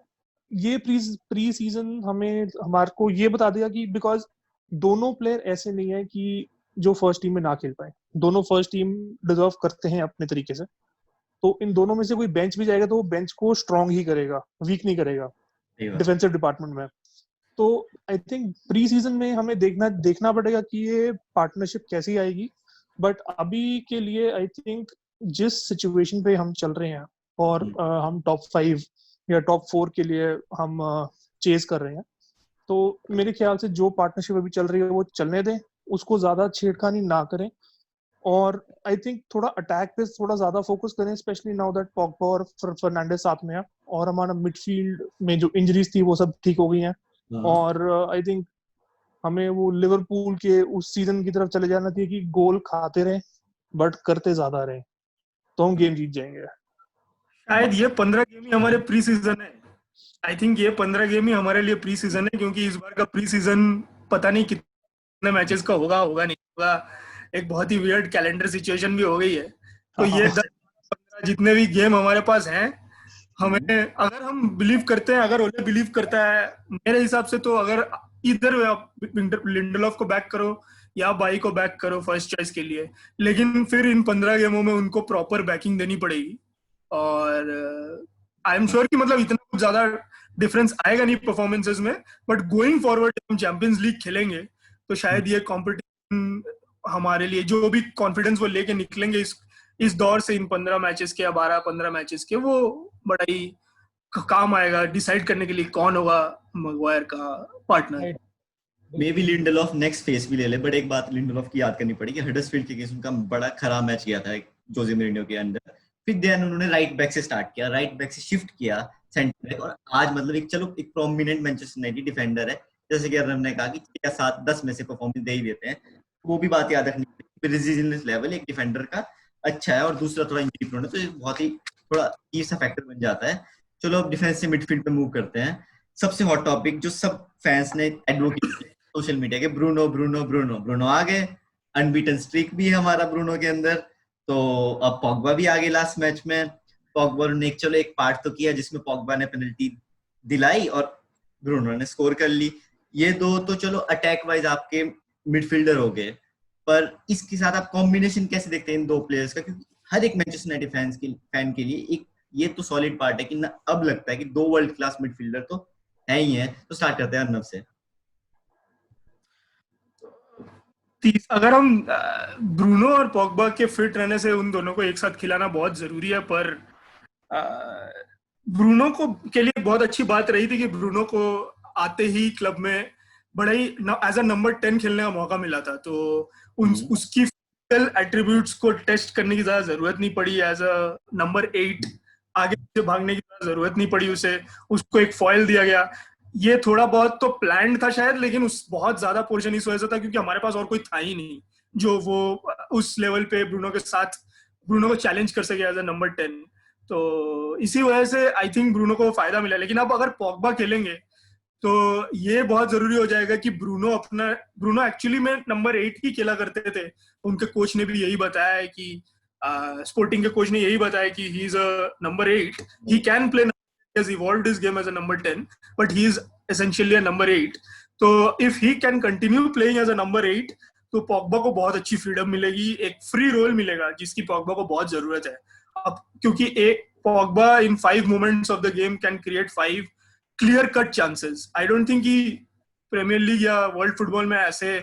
ये प्री सीजन हमें हमारे को ये बता देगा कि बिकॉज दोनों प्लेयर ऐसे नहीं है कि जो फर्स्ट टीम में ना खेल पाए, दोनों फर्स्ट टीम डिजर्व करते हैं अपने तरीके से। तो इन दोनों में से कोई बेंच भी जाएगा तो वो बेंच को स्ट्रांग ही करेगा, वीक नहीं करेगा डिफेंसिव डिपार्टमेंट में। तो आई थिंक प्री सीजन में हमें देखना पड़ेगा कि ये पार्टनरशिप कैसी आएगी। बट अभी के लिए आई थिंक जिस सिचुएशन पे हम चल रहे हैं और हम टॉप 5 या टॉप 4 के लिए हम चेज कर रहे हैं, तो मेरे ख्याल से जो पार्टनरशिप अभी चल रही है वो चलने दें, उसको ज्यादा छेड़खानी ना करें और आई थिंक थोड़ा अटैक पे थोड़ा ज्यादा फोकस करें, स्पेशली नाउ दैट पॉग्बा और फर्नांडेस साथ में है और हमारा मिडफील्ड में जो इंजरीज थी वो सब ठीक हो गई हैं। और आई थिंक हमें वो लिवरपूल के उस सीजन की तरफ चले जाना चाहिए कि गोल खाते रहे बट करते ज्यादा रहे, तो हम गेम जीत जाएंगे। शायद ये 15 गेम ही हमारे प्री सीजन है। आई थिंक ये 15 गेम ही हमारे लिए प्री सीजन है, क्योंकि इस बार का प्री सीजन पता नहीं कितने मैचेस का होगा नहीं होगा। एक बहुत ही वियर्ड कैलेंडर सिचुएशन भी हो गई है। तो ये 10-15 जितने भी गेम हमारे पास हैं, हमें अगर हम बिलीव करते हैं, अगर ओले बिलीव करता है मेरे हिसाब से, तो अगर इधर लिंडलॉफ को बैक करो या बाई को बैक करो फर्स्ट चॉइस के लिए, लेकिन फिर इन 15 गेमों में उनको प्रॉपर बैकिंग देनी पड़ेगी। और आई एम श्योर कि मतलब इतना कुछ ज्यादा डिफरेंस आएगा नहीं परफॉर्मेंसेस में, बट गोइंग फॉरवर्ड हम चैंपियंस लीग खेलेंगे तो शायद ये कंपटीशन हमारे लिए, जो भी कॉन्फिडेंस वो लेके निकलेंगे इस दौर से, इन 15 मैचेस के या 12-15 मैचेस के, वो बड़ा ही काम आएगा डिसाइड करने के लिए कौन होगा मैगवायर का partner. May be Lindelof next face भी ले ले, बट एक बात लिंडलॉफ की याद करनी पड़ेगी, हडर्सफील्ड के केस उनका बड़ा खराब मैच किया था जोसे मोरिन्यो के अंदर। फिर देन उन्होंने राइट बैक से स्टार्ट किया, राइट बैक से शिफ्ट किया सेंटर बैक, और आज मतलब एक प्रोमिनेंट मैनचेस्टर यूनाइटेड डिफेंडर है। जैसे कि अर्नब ने कहा कि 6 या 7 10 में से परफॉर्मेंस दे ही देते हैं, वो भी बात याद रखनी पड़ेगी। रेजिलियंस लेवल एक डिफेंडर का अच्छा है और दूसरा थोड़ा इंजरी प्रोन है, तो ये बहुत ही थोड़ा की सा फैक्टर बन जाता है। चलो अब डिफेंस से मिडफील्ड पे मूव करते हैं। सबसे हॉट टॉपिक जो सब फैंस ने एडवोकेट सोशल मीडिया के, ब्रूनो ब्रूनो ब्रूनो ब्रूनो आ गए, अनबीटन स्ट्रीक भी है हमारा ब्रूनो के अंदर। तो अब पॉग्बा भी आ गए लास्ट मैच में। पॉग्बा ने चलो एक पार्ट तो किया जिसमें पॉग्बा ने पेनल्टी दिलाई और ब्रूनो ने स्कोर कर ली। ये दो तो चलो अटैक वाइज आपके मिडफील्डर हो गए, पर इसके साथ आप कॉम्बिनेशन कैसे देखते हैं इन दो प्लेयर्स का? क्योंकि हर एक मैनचेस्टर यूनाइटेड फैन के लिए एक ये तो सॉलिड पार्ट है कि ना, अब लगता है कि 2 वर्ल्ड क्लास मिडफील्डर तो है ही है। तो स्टार्ट करते हैं अर्नब से। अगर हम ब्रूनो और पॉग्बा के फिट रहने से उन दोनों को एक साथ खिलाना बहुत जरूरी है, पर ब्रूनो को के लिए बहुत अच्छी बात रही थी कि ब्रूनो को आते ही क्लब में बड़ा ही एज अ नंबर 10 खेलने का मौका मिला था, तो उसकी फिजिकल एट्रीब्यूट्स को टेस्ट करने की ज्यादा जरूरत नहीं पड़ी। एज अ नंबर 8 आगे से भागने की जरूरत नहीं पड़ी उसे, उसको एक फॉयल दिया गया। ये थोड़ा बहुत तो प्लान्ड था शायद, लेकिन उस बहुत ज्यादा पोर्शन इस वजह से था क्योंकि हमारे पास और कोई था ही नहीं जो वो उस लेवल पे ब्रूनो के साथ ब्रूनो को चैलेंज कर सके एज अ नंबर 10। तो इसी वजह से आई थिंक ब्रूनो को फायदा मिला। लेकिन अब अगर पॉग्बा खेलेंगे तो ये बहुत जरूरी हो जाएगा कि ब्रूनो एक्चुअली में नंबर 8 ही खेला करते थे। उनके कोच ने भी यही बताया है कि स्पोर्टिंग के कोच ने यही बताया कि he is a number 8, he can play, has evolved his game as a number 10, but he is essentially a number 8. So if he can continue playing as a number 8 तो Pogba को बहुत अच्छी freedom मिलेगी, एक free role मिलेगा जिसकी Pogba को बहुत जरूरत है अब, क्योंकि एक Pogba in 5 moments of the game can create 5 clear cut chances. I don't think कि प्रीमियर लीग या वर्ल्ड फुटबॉल में ऐसे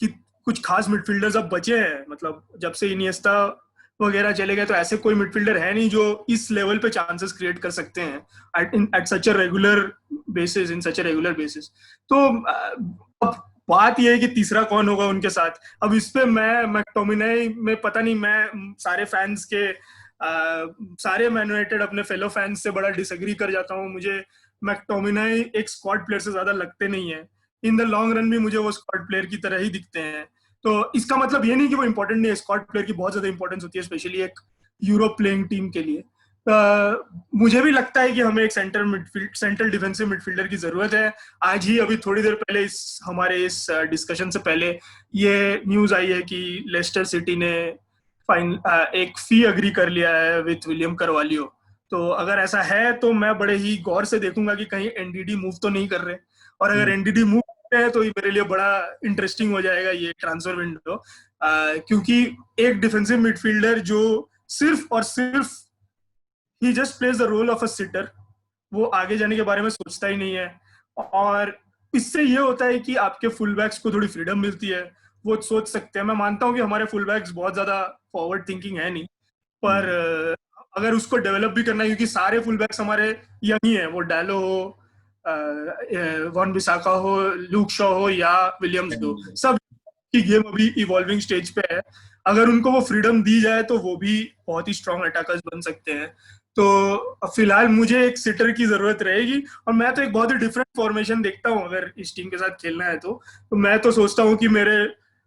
कि कुछ खास मिडफील्डर्स अब बचे हैं, मतलब जब से इनिएस्टा वगैरह चले गए तो ऐसे कोई मिडफील्डर है नहीं जो इस लेवल पे चांसेस क्रिएट कर सकते हैं at such a regular basis, in such a regular basis. तो अब बात यह है कि तीसरा कौन होगा उनके साथ। अब इस पे मैं मैकटोमिनाई में पता नहीं, मैं सारे फैंस के सारे मैन यूनाइटेड अपने फेलो फैंस से बड़ा डिसएग्री कर जाता हूँ। मुझे मैकटोमिनाई एक स्क्वाड प्लेयर से ज्यादा लगते नहीं है। इन द लॉन्ग रन भी मुझे वो स्क्वाड प्लेयर की तरह ही दिखते हैं। तो इसका मतलब ये नहीं कि वो इंपॉर्टेंट नहीं है, स्क्वाड प्लेयर की बहुत ज्यादा इंपॉर्टेंस होती है, स्पेशली एक यूरोप प्लेइंग टीम के लिए। मुझे भी लगता है कि हमें एक सेंट्रल डिफेंसिव मिडफील्डर की जरूरत है। आज ही अभी थोड़ी देर पहले हमारे इस डिस्कशन से पहले ये न्यूज आई है कि लेस्टर सिटी ने एक फी अग्री कर लिया है विथ विलियम कार्वालियो। तो अगर ऐसा है तो मैं बड़े ही गौर से देखूंगा कि कहीं एनडीडी मूव तो नहीं कर रहे, और अगर एनडीडी मूव कर रहे हैं तो ये मेरे लिए बड़ा इंटरेस्टिंग हो जाएगा ये ट्रांसफर विंडो, क्योंकि एक डिफेंसिव मिडफील्डर जो सिर्फ और सिर्फ ही just plays the role of a sitter, वो आगे जाने के बारे में सोचता ही नहीं है। और इससे ये होता है कि आपके फुल बैक्स को थोड़ी फ्रीडम मिलती है, वो सोच सकते हैं। मैं मानता हूँ कि हमारे फुल बैक्स बहुत ज्यादा फॉरवर्ड थिंकिंग है नहीं, पर अगर उसको डेवलप भी करना है, क्योंकि सारे फुल बैक्स हमारे यंग ही है, वो डैलो हो, वन बिसाका हो, लूक शॉ हो या विलियम्स हो, सब की गेम अभी इवॉल्विंग स्टेज पे है। अगर उनको वो फ्रीडम दी जाए तो वो भी बहुत ही स्ट्रॉन्ग अटैकर्स बन सकते हैं। तो फिलहाल मुझे एक सिटर की जरूरत रहेगी, और मैं तो एक बहुत ही डिफरेंट फॉर्मेशन देखता हूँ अगर इस टीम के साथ खेलना है तो मैं तो सोचता हूँ कि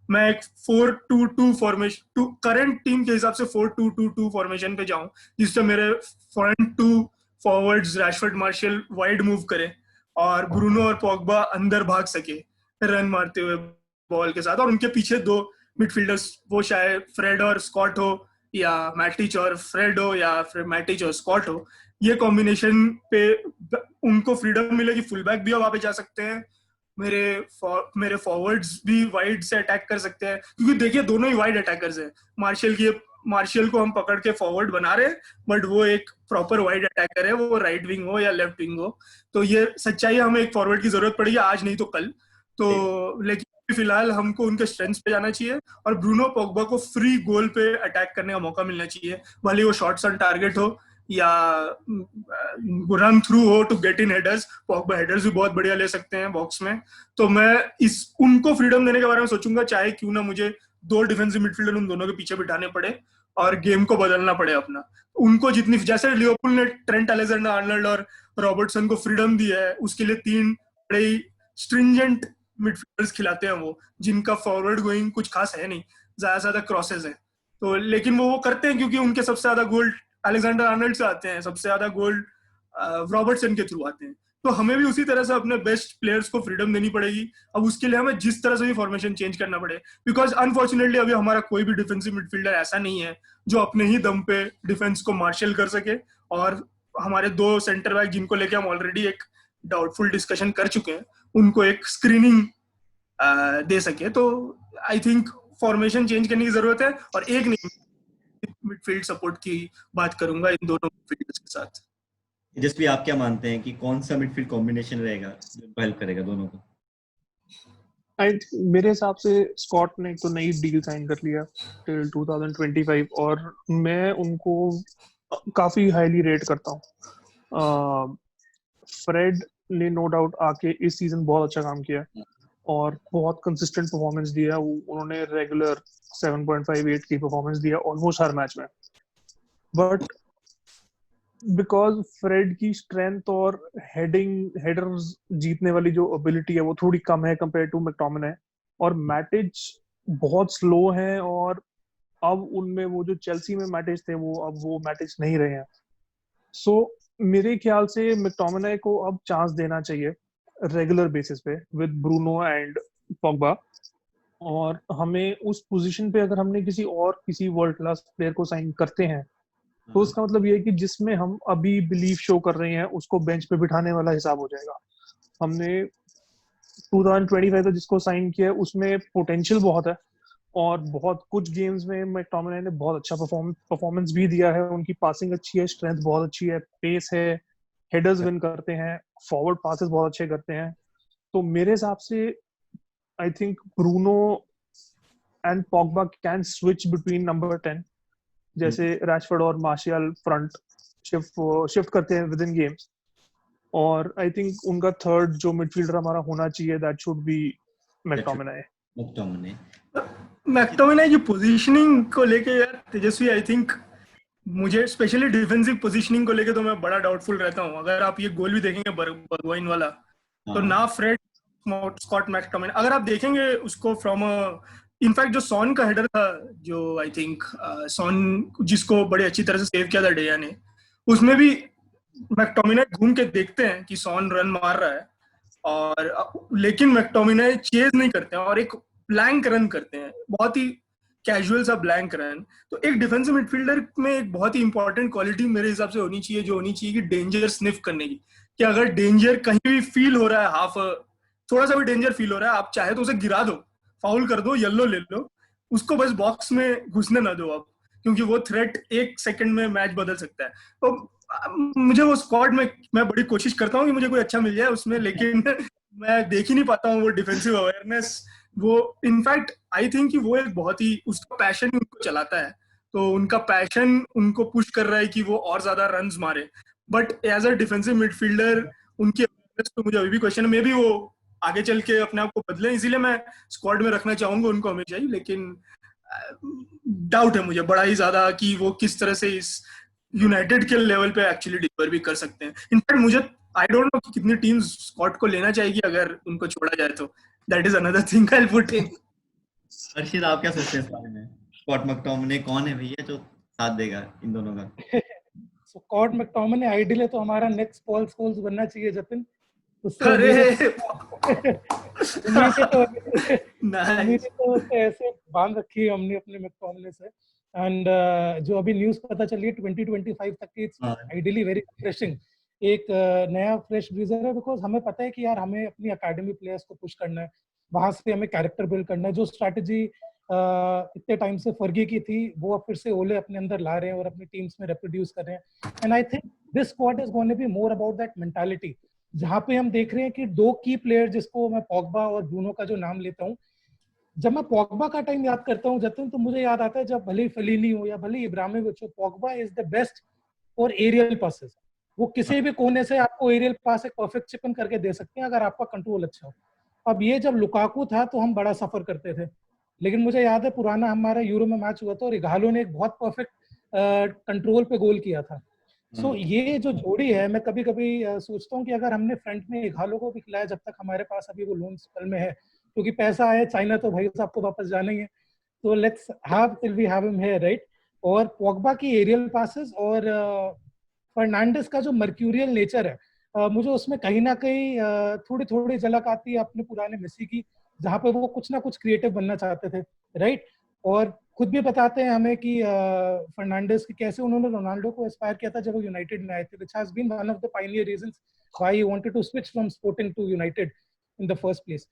मैं एक 4-2-2 फॉर्मेशन, करंट टीम के हिसाब से 4-2-2-2 फॉर्मेशन पे जाऊं, जिससे मेरे front 2 forwards Rashford Martial wide move करें और ब्रूनो और पॉग्बा अंदर भाग सके रन मारते हुए बॉल के साथ, और उनके पीछे 2 मिडफील्डर्स, वो शायद फ्रेड और स्कॉट हो या मैटिच और फ्रेड हो या फिर मैटिच और स्कॉट हो। ये कॉम्बिनेशन पे उनको फ्रीडम मिलेगी, फुल बैक भी वहां पे जा सकते हैं, मेरे फॉरवर्ड्स भी वाइड से अटैक कर सकते हैं, क्योंकि देखिए दोनों ही वाइड अटैकर्स हैं। मार्शल को हम पकड़ के फॉरवर्ड बना रहे हैं, बट वो एक प्रॉपर वाइड अटैकर है, वो राइट विंग हो या लेफ्ट विंग हो। तो ये सच्चाई है, हमें एक फॉरवर्ड की जरूरत पड़ेगी, आज नहीं तो कल। तो लेकिन फिलहाल हमको उनके स्ट्रेंथ्स पे जाना चाहिए, और ब्रूनो पोग्बा को फ्री गोल पे अटैक करने का मौका मिलना चाहिए, भले वो शॉट्स ऑन टारगेट हो या रन थ्रू हो to get in headers. Pogba headers भी बहुत बढ़िया ले सकते हैं बॉक्स में। तो मैं उनको फ्रीडम देने के बारे में सोचूंगा, चाहे क्यों ना मुझे 2 डिफेंसिव मिडफील्डर उन दोनों के पीछे बिठाने पड़े और गेम को बदलना पड़े अपना। उनको जितनी, जैसे लिवरपूल ने ट्रेंट अलेक्जेंडर आर्नल्ड और रॉबर्टसन को फ्रीडम दी है, उसके लिए 3 बड़े ही स्ट्रिंजेंट मिडफील्डर्स खिलाते हैं वो, जिनका फॉरवर्ड गोइंग कुछ खास है नहीं, ज्यादा से ज्यादा क्रॉसेस है। तो लेकिन वो करते हैं क्योंकि उनके सबसे ज्यादा गोल अलेक्जेंडर आर्नल्ड से आते हैं, सबसे ज्यादा गोल रॉबर्टसन के थ्रू आते हैं। तो हमें भी उसी तरह से अपने बेस्ट प्लेयर्स को फ्रीडम देनी पड़ेगी। अब उसके लिए हमें जिस तरह से भी फॉर्मेशन चेंज करना पड़े, बिकॉज अनफॉर्चुनेटली अभी हमारा कोई भी डिफेंसिव मिडफील्डर ऐसा नहीं है जो अपने ही दम पे डिफेंस को मार्शल कर सके, और हमारे 2 सेंटर बैक जिनको लेके हम ऑलरेडी एक डाउटफुल डिस्कशन कर चुके हैं, उनको एक स्क्रीनिंग दे सके। तो आई थिंक फॉर्मेशन चेंज करने की जरूरत है, और एक नहीं, मिडफील्ड सपोर्ट की बात करूंगा इन दोनों मिडफील्डर्स के साथ। जस्ट आप क्या मानते हैं कि कौन सा मिडफील्ड कॉम्बिनेशन रहेगा जो हेल्प करेगा दोनों को? मेरे हिसाब से स्कॉट ने तो नई डील साइन कर लिया टिल 2025, और मैं उनको काफी हाईली रेट करता हूँ। फ्रेड ने नो डाउट आके इस सीजन बहुत अच्छा काम किया और बहुत कंसिस्टेंट परफॉर्मेंस दिया। उन्होंने रेगुलर 7.58 की परफॉर्मेंस दिया ऑलमोस्ट हर मैच में, बट बिकॉज फ्रेड की स्ट्रेंथ और हेडर्स जीतने वाली जो एबिलिटी है वो थोड़ी कम है कंपेयर टू मैकटोमिनाई, और मैटिच बहुत स्लो है, और अब उनमें वो जो चेल्सी में मैटिच थे वो मैटिच नहीं रहे हैं। सो मेरे ख्याल से मैकटोमिनाई को अब चांस देना चाहिए रेगुलर बेसिस पे विद ब्रूनो एंड पोग्बा, और हमें उस पोजीशन पे अगर हमने किसी वर्ल्ड क्लास प्लेयर को साइन करते हैं तो उसका मतलब ये है कि जिसमें हम अभी बिलीव शो कर रहे हैं उसको बेंच पे बिठाने वाला हिसाब हो जाएगा। हमने 2025 तक जिसको साइन किया है उसमें पोटेंशियल बहुत है, और बहुत कुछ गेम्स में मैकटोमिनाई ने बहुत अच्छा परफॉर्मेंस भी दिया है। उनकी पासिंग अच्छी है, स्ट्रेंथ बहुत अच्छी है, पेस है, हेडर्स विन करते हैं, फॉरवर्ड पासेस बहुत अच्छे करते हैं। तो मेरे हिसाब से I think Bruno and Pogba can switch between number 10, जैसे रैशफोर्ड और मार्शियल फ्रंट शिफ्ट करते हैं विद इन गेम्स। और आई थिंक उनका थर्ड जो मिडफील्डर हमारा होना चाहिए दैट शुड बी मैकटोमिनाई। मैकटोमिनाई मैकटोमिनाई की पोजीशनिंग को लेके यार तेजस्वी, आई थिंक मुझे स्पेशली डिफेंसिव पोजीशनिंग को लेके तो मैं बड़ा डाउटफुल रहता हूँ। अगर आप ये गोल भी देखेंगे बर्गवाइन वाला, तो ना फ्रेड स्कॉट मैकटोमिनाई, अगर आप देखेंगे उसको फ्रॉम इनफैक्ट जो सॉन का हेडर था, जो आई थिंक सॉन जिसको बड़ी अच्छी तरह से सेव किया था डेया ने, उसमें भी मैकटोमिनाई घूम के देखते हैं कि सॉन रन मार रहा है, और लेकिन मैकटोमिनाई चेज नहीं करते हैं और एक ब्लैंक रन करते हैं, बहुत ही कैजुअल सा ब्लैंक रन। तो एक डिफेंसिव मिडफील्डर में एक बहुत ही इंपॉर्टेंट क्वालिटी मेरे हिसाब से होनी चाहिए, जो होनी चाहिए कि डेंजर स्निफ करने की, कि अगर डेंजर कहीं भी फील हो रहा है, थोड़ा सा भी डेंजर फील हो रहा है, आप चाहे तो उसे गिरा दो, फाउल कर दो, येलो ले लो, उसको बस बॉक्स में घुसने ना दो आप, क्योंकि वो थ्रेट एक सेकंड में मैच बदल सकता है। तो मुझे वो स्क्वाड में मैं बड़ी कोशिश करता हूँ कि मुझे कोई अच्छा मिल जाए उसमें, लेकिन मैं देख ही नहीं पाता हूँ वो डिफेंसिव अवेयरनेस। वो इनफैक्ट आई थिंक कि वो एक बहुत ही, उसका पैशन उनको चलाता है, तो उनका पैशन उनको पुश कर रहा है कि वो और ज्यादा रन्स मारे। But as a defensive midfielder उनकी अवेयरनेस तो मुझे अभी भी क्वेश्चन है। मे बी वो आगे चल के अपने आप को बदले, इसीलिए मैं स्क्वाड में रखना चाहूंगा उनको हमेशा ही, लेकिन डाउट है मुझे बड़ा ही ज्यादा कि वो किस तरह से इस यूनाइटेड के लेवल पे एक्चुअली डिलीवर भी कर सकते हैं। इनफैक्ट मुझे आई डोंट नो कि कितनी टीम्स स्कॉट को लेना चाहेगी अगर उनको छोड़ा जाए तो, that is another thing I will put in. Arshid, आप क्या सोचते हैं इस बारे में? स्कॉट मैकटोमिनाई कौन है भैया जो साथ देगा इन दोनों का? स्कॉट मैकटोमिनाई आइडियल तो हमारा नेक्स्ट पॉल स्कोल्स बनना चाहिए जतिन। उससे अरे उम्मीदें तो ऐसे बांध रखी है हमने अपने मैकटोमिनाई से। एंड जो अभी न्यूज़ पता चली है 2025 तक की, इट्स आइडियली वेरी रिफ्रेशिंग। एक नया फ्रेश ब्रीजर है, बिकॉज हमें पता है कि यार हमें अपनी अकेडमी प्लेयर्स को पुश करना है, वहां से हमें कैरेक्टर बिल्ड करना है। जो स्ट्रैटेजी इतने टाइम से फर्गी की थी, वो अब फिर से ओले अपने अंदर ला रहे हैं और अपनी टीम्स में रिप्रोड्यूस कर रहे हैं। And I think this squad is going to be more about that mentality, जहां पे हम देख रहे हैं कि दो की प्लेयर, जिसको मैं पॉगबा और ब्रूनो का जो नाम लेता हूँ, जब मैं पॉगबा का टाइम याद करता हूँ जतिन, तो मुझे याद आता है जब भले ही फलीनी हो या भले ही इब्राहिमोविच हो, Pogba is the best for aerial passes. वो किसी भी कोने से आपको एरियल पास एक परफेक्ट चिपन करके दे सकते हैं अगर आपका कंट्रोल अच्छा हो। अब ये जब लुकाकू था तो हम बड़ा सफर करते थे, लेकिन मुझे याद है पुराना हमारा यूरो में मैच हुआ था और इगालो ने एक बहुत परफेक्ट कंट्रोल पे गोल किया था। सो ये जो जोड़ी है, मैं कभी कभी सोचता हूँ कि अगर हमने फ्रंट में इगालो को भी खिलाया जब तक हमारे पास अभी वो लोन स्पेल में है, क्योंकि पैसा आया चाइना तो भाई साहब को वापस जाना ही है, तो let's have till we have him here, right. और पॉगबा की एरियल पासेस और फर्नांडिस का जो मर्क्यूरियल नेचर है, मुझे उसमें कहीं ना कहीं थोड़ी थोड़ी झलक आती है अपने पुराने मेसी की, जहाँ पे वो कुछ ना कुछ क्रिएटिव बनना चाहते थे, राइट। और खुद भी बताते हैं हमें कि फर्नांडिस की कैसे उन्होंने रोनाल्डो को इंस्पायर किया था जब वो यूनाइटेड में आए थे, which has been one of the pioneer reasons why he wanted to switch from Sporting to United in the first place.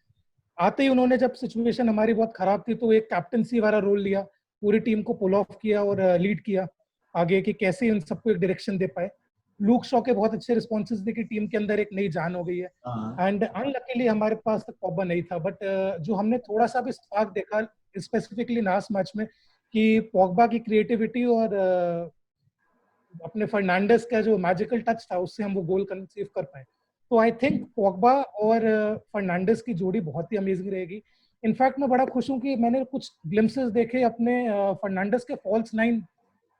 आते ही उन्होंने जब सिचुएशन हमारी बहुत खराब थी तो एक कैप्टनसी वाला रोल लिया, पूरी टीम को पुल ऑफ किया और लीड किया आगे कि कैसे इन सबको एक डायरेक्शन दे पाए। लूक शॉ के बहुत अच्छे रिस्पॉन्सेज थे कि टीम के अंदर एक नई जान हो गई है। एंड अनलकीली हमारे पास तक पॉगबा नहीं था, बट जो हमने थोड़ा सा भी स्पार्क देखा स्पेसिफिकली लास्ट मैच में कि पॉगबा की क्रिएटिविटी और अपने फर्नांडिस का जो मैजिकल टच था उससे हम वो गोल कंसीव कर पाए। तो आई थिंक पॉगबा और फर्नांडिस की जोड़ी बहुत ही अमेजिंग रहेगी। इनफैक्ट मैं बड़ा खुश हूँ कि मैंने कुछ ग्लिम्पसेस देखे अपने फर्नांडिस के फॉल्स नाइन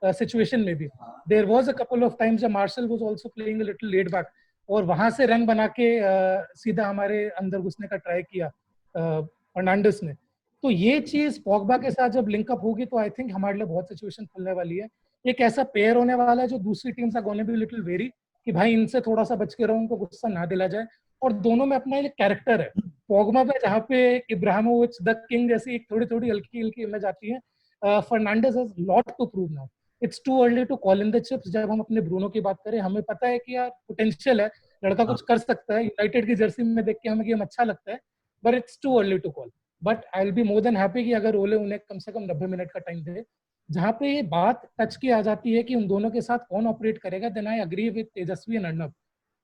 सिचुएशन में भी। There was a couple of times जब Marshal was also playing a little laid back और वहां से रन बना के सीधा हमारे अंदर घुसने का ट्राई किया फर्नांडिस ने। तो ये चीज पॉगबा के साथ जब लिंकअप होगी तो आई थिंक हमारे लिए बहुत सिचुएशन खुलने वाली है। एक ऐसा पेयर होने वाला है जो दूसरी टीम से गोने भी लिटिल वेरी कि भाई इनसे थोड़ा सा बच के रहो, उनको गुस्सा ना दिला जाए। और दोनों में अपना एक कैरेक्टर है। पॉगबा पे जहाँ पे इब्राहिमोविच द किंग जैसी एक थोड़ी थोड़ी हल्की हल्की इमेज आती है, Fernandes has lot to prove now. It's too early to call in the chips. जब हम अपने ब्रूनो की बात करें, हमें पता है कि यार पोटेंशियल है, लड़का कुछ कर सकता है, यूनाइटेड की जर्सी में देख के हमें गेम अच्छा लगता है, but it's too early to call. But I will be more than happy कि अगर ओले उन्हें कम से कम 90 मिनट का टाइम दे, जहाँ पे ये बात टच की आ जाती है कि उन दोनों के साथ कौन ऑपरेट करेगा। Then I agree with Tejaswi and Arnab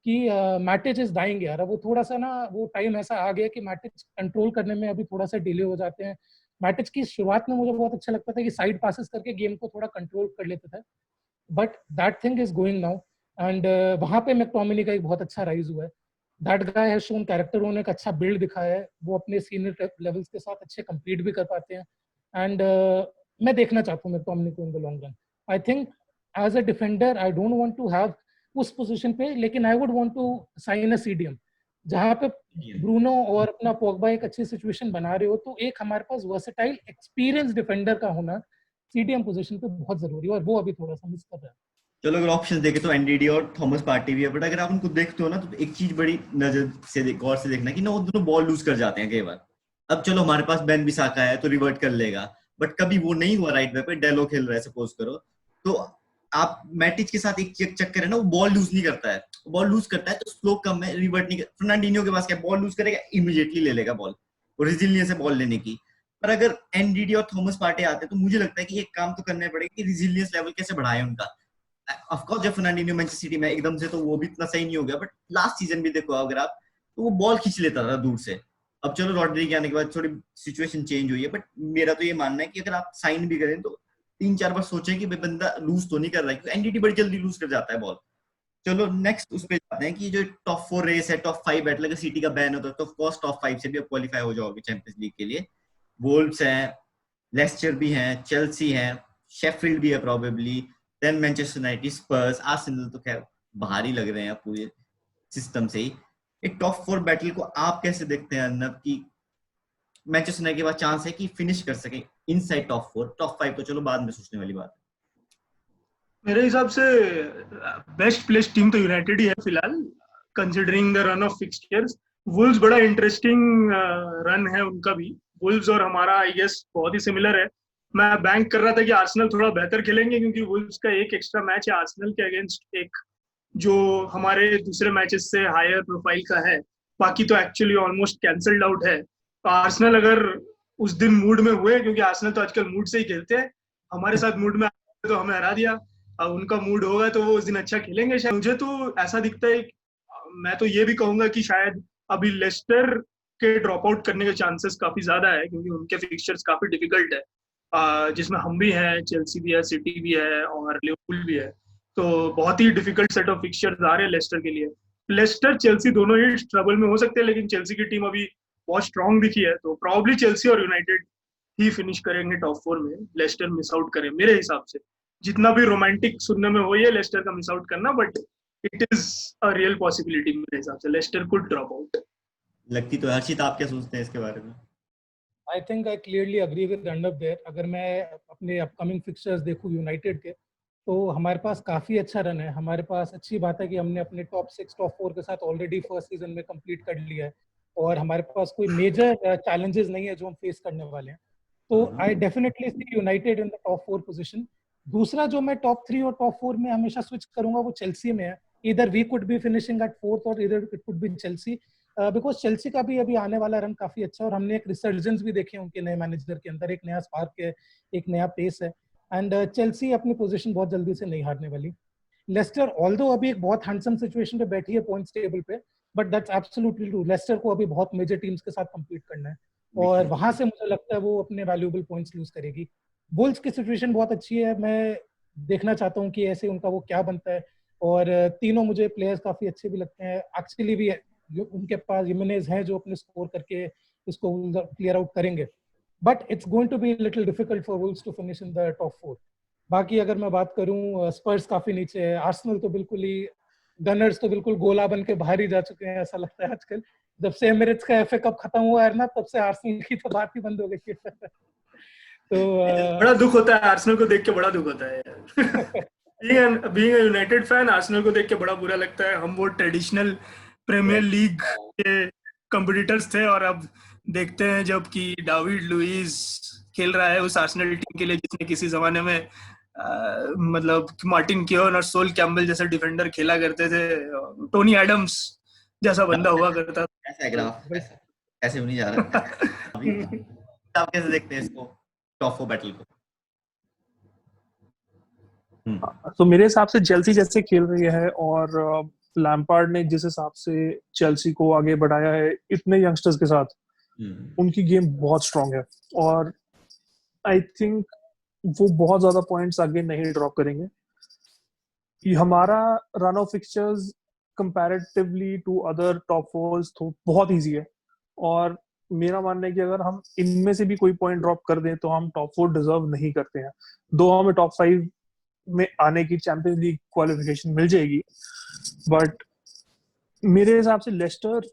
कि मैटिच इज डाइंग यार। वो थोड़ा सा ना वो टाइम ऐसा आ गया कि मैटिच कंट्रोल करने में अभी थोड़ा सा डिले हो जाते हैं। मैटिच की शुरुआत में मुझे बहुत अच्छा लगता था कि साइड पासेस करके गेम को थोड़ा कंट्रोल कर लेते थे, but that thing is going now. And वहाँ पे मैकटोमिनी का एक बहुत अच्छा राइज हुआ है। That guy has shown character, उन्होंने एक अच्छा बिल्ड दिखाया है, वो अपने सीनियर लेवल्स के साथ अच्छे compete भी कर पाते हैं। एंड मैं देखना चाहता हूँ मैकटोमिनी को in the long run. I think as a defender I don't want to have उस पोजीशन पे, लेकिन I would want to sign a CDM जहाँ पे ब्रूनो और अपना पोग्बा एक अच्छी सिचुएशन बना रहे हो, तो एक हमारे पास वर्सेटाइल एक्सपीरियंस डिफेंडर का होना सीडीएम पोजीशन पे बहुत जरूरी है, और वो अभी थोड़ा सा मिस कर रहा है। चलो अगर ऑप्शन देखे तो एनडीडी और थॉमस पार्टी भी है, बट अगर आप उनको देखते हो ना तो एक चीज बड़ी नजर से गौर से देखना कि ना वो दोनों बॉल लूज कर जाते हैं कई बार। अब चलो हमारे पास बेन बिसाका है तो रिवर्ट कर लेगा, बट कभी वो नहीं हुआ राइट वे पे, डेलो खेल रहा है सपोज करो, तो आप मैटिच के साथ एक चक्कर है ना, वो बॉल लूज नहीं करता है, बॉल लूज करता है तो स्लो कम है, रिवर्ट नहीं। फर्नांडिनो के पास क्या, बॉल लूज करेगा इमीडिएटली ले लेगा बॉल, और रिजिलियंस है बॉल लेने की। पर अगर एनडीडी और थॉमस पार्टी आते हैं तो मुझे लगता है कि एक काम तो करना पड़ेगा कि रिजिलियंस लेवल कैसे बढ़ाए उनका। ऑफ कोर्स जब फर्नांडिनो मैनचेस्टर सिटी में एकदम से तो वो भी इतना सही नहीं हो गया, बट लास्ट सीजन भी देखो अगर आप, तो वो बॉल खींच लेता था दूर से। अब चलो रॉड्री के आने के बाद थोड़ी सिचुएशन चेंज हुई है, बट मेरा तो ये मानना है कि अगर आप साइन भी करें तो 3-4 बार सोचें कि भाई बंदा लूज तो नहीं कर रहा है, क्योंकि एनडीटी बड़ी जल्दी लूज कर जाता है बॉल। चलो नेक्स्ट उस पे जाते हैं कि जो टॉप 4 रेस है, टॉप 5 बैटल, अगर सिटी का बैन होता है तो ऑफ कोर्स टॉप 5 से भी आप क्वालिफाई हो जाओगे चैंपियंस लीग के लिए। वोल्व्स हैं, लेस्टर भी हैं, चेल्सी है, शेफील्ड भी है प्रोबेबली, देन मैनचेस्टर यूनाइटेड, स्पर्स, आर्सेनल तो खैर बाहर ही लग रहे हैं पूरे सिस्टम से ही। एक टॉप 4 बैटल को आप कैसे देखते हैं अर्नब, कि मैनचेस्टर यूनाइटेड के पास चांस है कि फिनिश कर सके इनसाइड टॉप 4? टॉप 5 तो चलो बाद में सोचने वाली बात है। मेरे हिसाब से बेस्ट प्लेस टीम तो यूनाइटेड ही है फिलहाल, considering the run of fixtures. Wolves बड़ा इंटरेस्टिंग रन है उनका भी। वुल्व्स और हमारा आई गेस बहुत ही सिमिलर है। मैं बैंक कर रहा था कि आर्सेनल थोड़ा बेहतर खेलेंगे, क्योंकि वुल्व्स का एक एक्स्ट्रा मैच है आर्सेनल के अगेंस्ट, एक जो हमारे दूसरे मैचेस से हायर प्रोफाइल का है। बाकी तो एक्चुअली ऑलमोस्ट कैंसल्ड आउट है। तो आर्सेनल अगर उस दिन मूड में हुए, क्योंकि आर्सेनल तो आजकल मूड से ही खेलते हैं, हमारे साथ मूड में तो हमें हरा दिया। अब उनका मूड होगा तो वो उस दिन अच्छा खेलेंगे शायद। मुझे तो ऐसा दिखता है, मैं तो ये भी कहूंगा कि शायद अभी लेस्टर के ड्रॉप आउट करने के चांसेस काफी ज्यादा है, क्योंकि उनके फिक्सचर्स काफी डिफिकल्ट है, जिसमें हम भी हैं, चेल्सी भी है, सिटी भी है और लिवरपूल भी है। तो बहुत ही डिफिकल्ट सेट ऑफ फिक्सचर्स आ रहे हैं लेस्टर के लिए। लेस्टर चेल्सी दोनों ही ट्रबल में हो सकते हैं, लेकिन चेल्सी की टीम अभी बहुत स्ट्रांग दिखी है, तो प्रॉब्ली चेल्सी और यूनाइटेड ही फिनिश करेंगे टॉप 4 में। लेस्टर मिस आउट करे मेरे हिसाब से, जितना भी रोमांटिक सुनने में हो ये लेस्टर का मिस आउट करना, but it is a real possibility मेरे हिसाब से। Leicester could drop out. लगती तो हर्षित, आप क्या सोचते हैं इसके बारे में? I think I clearly agree with Arnab there. अगर मैं अपने अपकमिंग फिक्सचर्स देखूं यूनाइटेड के, तो हमारे पास काफ़ी अच्छा रन है। हमारे पास अच्छी बात है कि हमने अपने टॉप 6 टॉप 4 के साथ ऑलरेडी फर्स्ट सीजन में कंप्लीट कर लिया है, और हमारे पास कोई मेजर चैलेंजेस नहीं है जो हम फेस करने वाले हैं। तो I definitely see United in the top 4 position. दूसरा जो मैं टॉप 3 और टॉप 4 में हमेशा स्विच करूंगा वो चेल्सी में है। इधर we could be finishing at 4th और इधर it could be Chelsea, because Chelsea का भी अभी आने वाला रन काफी अच्छा है, और हमने एक रिसर्जेंस भी देखे उनके नए मैनेजर के अंदर, एक नया स्पार्क है, एक नया पेस है। एंड चेल्सी अपनी पोजीशन बहुत जल्दी से नहीं हारने वाली। लेस्टर ऑल्दो अभी एक बहुत हैंडसम सिचुएशन पे बैठी है पॉइंट्स टेबल पे, but that's absolutely true. Leicester को अभी बहुत मेजर टीम्स के साथ कंपीट करना है, और वहां से मुझे लगता है वो अपने वैल्यूएबल पॉइंट्स लूज करेगी। बुल्स की सिचुएशन बहुत अच्छी है, मैं देखना चाहता हूँ कि ऐसे उनका वो क्या बनता है, और तीनों मुझे प्लेयर्स काफी अच्छे भी लगते हैं। एक्चुअली भी उनके पास जिमेनेज हैं जो अपने स्कोर करके इसको क्लियर आउट करेंगे, but it's going to be little difficult for Wolves to finish in the top 4। बाकी अगर मैं बात करूं, स्पर्स काफी नीचे है, आर्सेनल तो बिल्कुल ही, गनर्स तो बिल्कुल गोला बन के बाहर ही जा चुके हैं ऐसा लगता है आजकल। जब से एमिरेट्स का एफए कप खत्म हुआ है ना, तब से आर्सेनल की तो बात ही बंद हो गई है। तो बड़ा दुख होता है आर्सेनल को देख के, बड़ा दुख होता है यार। Being a United fan, Arsenal को देख के बड़ा बुरा लगता है। हम वो ट्रेडिशनल प्रीमियर लीग के कंपटीटर्स थे, और अब देखते हैं जब कि डेविड लुइस खेल रहा है उस आर्सेनल टीम के लिए जिसने किसी जमाने में मतलब मार्टिन कियोन और सोल कैम्बल जैसे डिफेंडर खेला करते थे, टोनी एडम्स जैसा बंदा हुआ करता था। ऐसा ग्राफ कैसे भी नहीं जा रहा अभी। आप कैसे देखते हैं इसको, टॉप 4 बैटल को? तो मेरे हिसाब से चेल्सी जैसे खेल रही है और लैम्पार्ड ने जिस हिसाब से चेल्सी को आगे बढ़ाया है इतने यंगस्टर्स के साथ, उनकी गेम बहुत स्ट्रांग है और आई थिंक वो बहुत ज्यादा पॉइंट्स आगे नहीं ड्रॉप करेंगे। ये हमारा run of fixtures comparatively to other top fours तो बहुत इजी है और मेरा मानना है कि अगर हम इनमें से भी कोई पॉइंट ड्रॉप कर दें तो हम टॉप 4 डिजर्व नहीं करते हैं। दो हमें टॉप 5 में आने की चैंपियंस लीग क्वालिफिकेशन मिल जाएगी, बट मेरे हिसाब से लेस्टर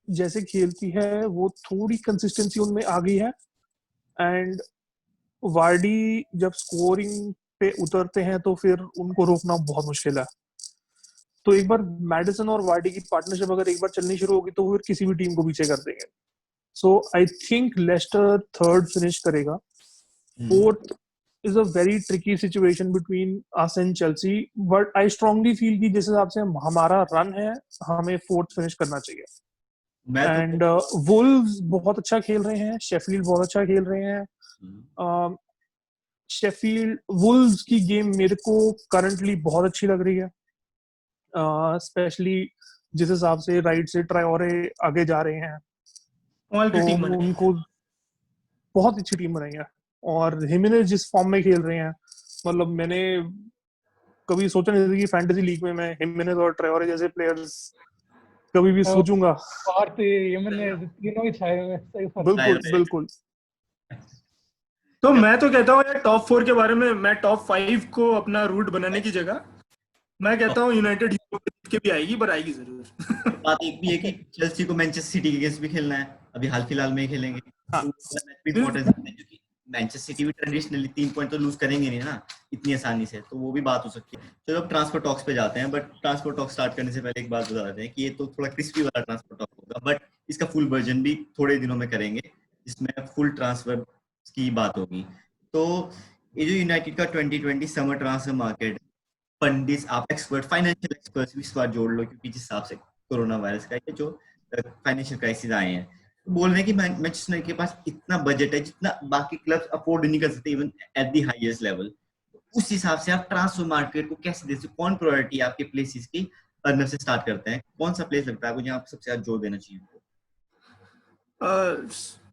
जैसे खेलती है वो थोड़ी कंसिस्टेंसी उनमें आ गई है एंड वार्डी जब स्कोरिंग पे उतरते हैं तो फिर उनको रोकना बहुत मुश्किल है। तो एक बार मैडिसन और वार्डी की पार्टनरशिप अगर एक बार चलनी शुरू होगी तो फिर किसी भी टीम को पीछे कर देंगे। So I think Leicester third finish करेगा। Fourth is a very tricky situation between us and Chelsea, but I strongly feel कि जिस हिसाब से हमारा रन है हमें फोर्थ फिनिश करना चाहिए। एंड वुल्व्स बहुत अच्छा खेल रहे हैं, शेफील्ड बहुत अच्छा खेल रहे हैं। शेफील्ड वुल्व्स की गेम मेरे को करंटली बहुत अच्छी लग रही है, स्पेशली जिस हिसाब से राइट से ट्रायोरे आगे जा रहे हैं तो उनको बहुत अच्छी टीम बनाई है और हिमेनेज जिस फॉर्म में खेल रहे हैं, मतलब मैंने कभी सोचा नहीं था कि फैंटेसी लीग में मैं हिमेनेज और ट्रायोरे जैसे प्लेयर्स कभी भी सोचूंगा। तीनों ही छाए हुए, बिल्कुल बिल्कुल। तो मैं तो कहता हूँ यार टॉप 4 के बारे में, मैं टॉप 5 को अपना रूट बनाने की जगह मैं कहता हूँ यूनाइटेड जीत के भी आएगी, पर आएगी जरूर। बात एक भी है कि चेल्सी को मैनचेस्टर सिटी के अगेंस्ट भी खेलना है, अभी हाल फिलहाल में ही खेलेंगे। क्योंकि मैनचेस्टर सिटी भी ट्रेडिशनली 3 पॉइंट तो लूज करेंगे नहीं ना इतनी आसानी से, तो वो भी बात हो सकती है। चलो अब ट्रांसफर टॉक्स पे जाते हैं, बट ट्रांसफर टॉक स्टार्ट करने से पहले एक बात बता देते हैं कि ये तो थोड़ा क्रिस्पी वाला ट्रांसफर टॉक होगा, बट इसका फुल वर्जन भी थोड़े दिनों में करेंगे जिसमें फुल ट्रांसफर की बात होगी। तो ये जो यूनाइटेड का 2020 समर ट्रांसफर मार्केट, पंडित आप एक्सपर्ट फाइनेंशियल एक्सपर्ट्स भी इस बार जोड़ लो, क्योंकि जिस हिसाब से कोरोना वायरस का जो फाइनेंशियल क्राइसिस आए हैं, बोल रहे हैं कि मैनचेस्टर यूनाइटेड के पास इतना बजट है जितना बाकी क्लब्स अफोर्ड नहीं कर सकते even at the highest level. उस हिसाब से आप ट्रांसफर मार्केट को कैसे देखते हो? कौन प्रायोरिटी है आपके प्लेसेस की? अर्नब से स्टार्ट करते हैं, कौन सा प्लेस लगता है आपको जहां सबसे ज्यादा जोर देना चाहिए?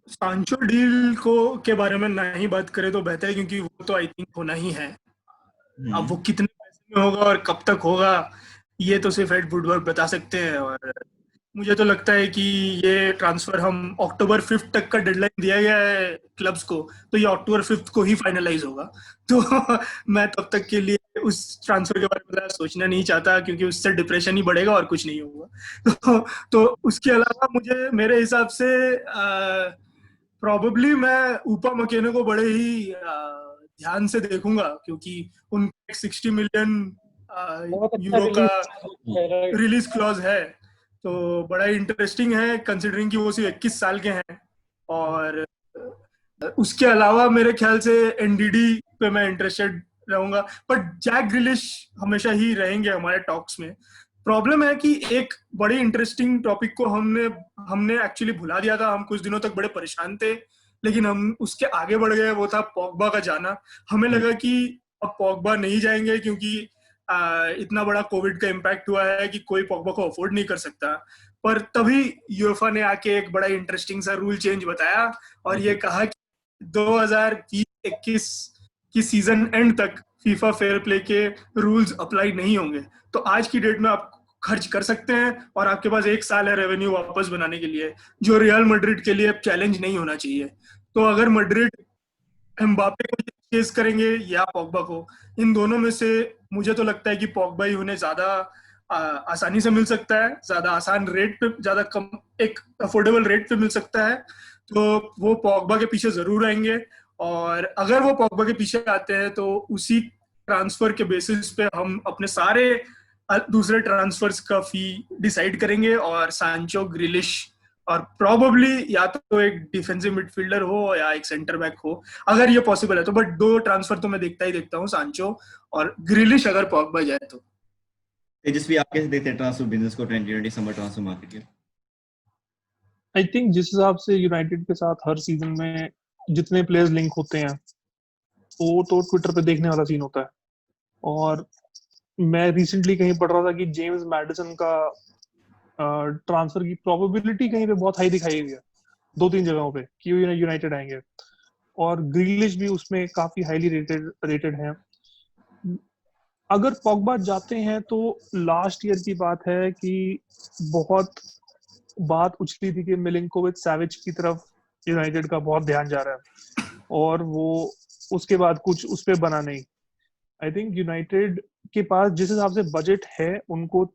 सांचो डील को के बारे में नहीं बात करें तो बेहतर है, क्योंकि वो तो आई थिंक होना ही है। अब वो कितने पैसे में होगा और कब तक होगा ये तो सिर्फ एड वुडवर्ड बता सकते हैं, और मुझे तो लगता है कि ये ट्रांसफर हम अक्टूबर 5 तक का डेडलाइन दिया गया है क्लब्स को, तो ये अक्टूबर 5 को ही फाइनलाइज होगा। तो मैं तब तक के लिए उस ट्रांसफर के बारे में सोचना नहीं चाहता, क्योंकि उससे डिप्रेशन ही बढ़ेगा और कुछ नहीं होगा। तो उसके अलावा मुझे मेरे हिसाब से प्रोबेबली मैं ऊपर मकेनो को बड़े ही ध्यान से देखूंगा, क्योंकि उनका 60 मिलियन यूरो का रिलीज क्लॉज है, तो बड़ा इंटरेस्टिंग है कंसिडरिंग कि वो सिर्फ 21 साल के हैं। और उसके अलावा मेरे ख्याल से एनडीडी पे मैं इंटरेस्टेड रहूंगा, बट जैक ग्रिलिश हमेशा ही रहेंगे हमारे टॉक्स में। प्रॉब्लम है कि एक बड़ी इंटरेस्टिंग टॉपिक को हमने एक्चुअली भुला दिया था। हम कुछ दिनों तक बड़े परेशान थे, लेकिन हम उसके आगे बढ़ गए, वो था पॉग्बा का जाना। हमें लगा कि अब पॉग्बा नहीं जाएंगे क्योंकि इतना बड़ा कोविड का इम्पैक्ट हुआ है कि कोई पॉग्बा को अफोर्ड नहीं कर सकता, पर तभी यूएफए ने आके एक बड़ा इंटरेस्टिंग सा रूल चेंज बताया और ये कहा कि 2020-21 की सीजन एंड तक फीफा फेयर प्ले के रूल्स अप्लाई नहीं होंगे। तो आज की डेट में आप खर्च कर सकते हैं और आपके पास 1 साल है रेवेन्यू वापस बनाने के लिए, जो रियल मैड्रिड के लिए अब चैलेंज नहीं होना चाहिए। तो अगर मैड्रिड एम्बापे को चेस करेंगे या पॉग्बा को, इन दोनों में से मुझे तो लगता है कि पॉग्बा ही उन्हें ज्यादा आसानी से मिल सकता है, ज्यादा आसान रेट पे, ज्यादा कम एक अफोर्डेबल रेट पे मिल सकता है। तो वो पॉग्बा के पीछे जरूर आएंगे, और अगर वो पॉग्बा के पीछे आते हैं तो उसी ट्रांसफर के बेसिस पे हम अपने सारे दूसरे ट्रांसफर्स का फी डिसाइड करेंगे, और सांचो, ग्रिलिश और प्रोबेबली या तो एक डिफेंसिव मिडफील्डर हो या एक सेंटर बैक हो, अगर ये पॉसिबल है तो। बट 2 ट्रांसफर तो मैं देखता हूँ, सांचो और ग्रिलिश, अगर पॉग्बा जाए तो। तेजस्वी, आप कैसे देखते हैं ट्रांसफर बिजनेस को 2020 समर ट्रांसफर मार्केट के? आई थिंक जिस हिसाब से यूनाइटेड के साथ हर सीजन में जितने प्लेयर्स लिंक होते हैं वो तो ट्विटर पे देखने वाला सीन होता है। और मैं रिसेंटली कहीं पढ़ रहा था कि जेम्स मैडिसन का ट्रांसफर की प्रोबेबिलिटी कहीं पे बहुत हाई दिखाई गई है 2-3 जगहों पे कि वो यूनाइटेड आएंगे। और ग्रीलिश भी उसमें काफी हाईली रेटेड है। अगर पॉगबा जाते हैं तो लास्ट ईयर की बात है कि बहुत बात उछली थी कि मिलिंकोविच सैविच की तरफ यूनाइटेड का बहुत ध्यान जा रहा है और वो उसके बाद कुछ उस पे बना नहीं। आई थिंक यूनाइटेड के पास जिस हिसाब से बजट है उनको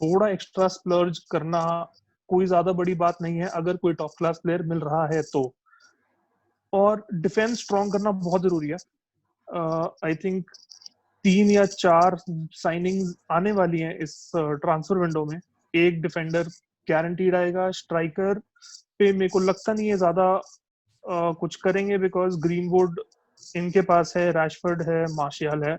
थोड़ा एक्स्ट्रा स्प्लर्ज करना कोई ज्यादा बड़ी बात नहीं है अगर कोई टॉप क्लास प्लेयर मिल रहा है तो। और डिफेंस स्ट्रॉन्ग करना बहुत जरूरी है। आई थिंक 3 या 4 साइनिंग्स आने वाली हैं इस ट्रांसफर विंडो में। एक डिफेंडर गारंटीड आएगा। स्ट्राइकर पे मेरे को लगता नहीं है ज्यादा कुछ करेंगे बिकॉज ग्रीनवुड इनके पास है, रैशफोर्ड है, मार्शियल है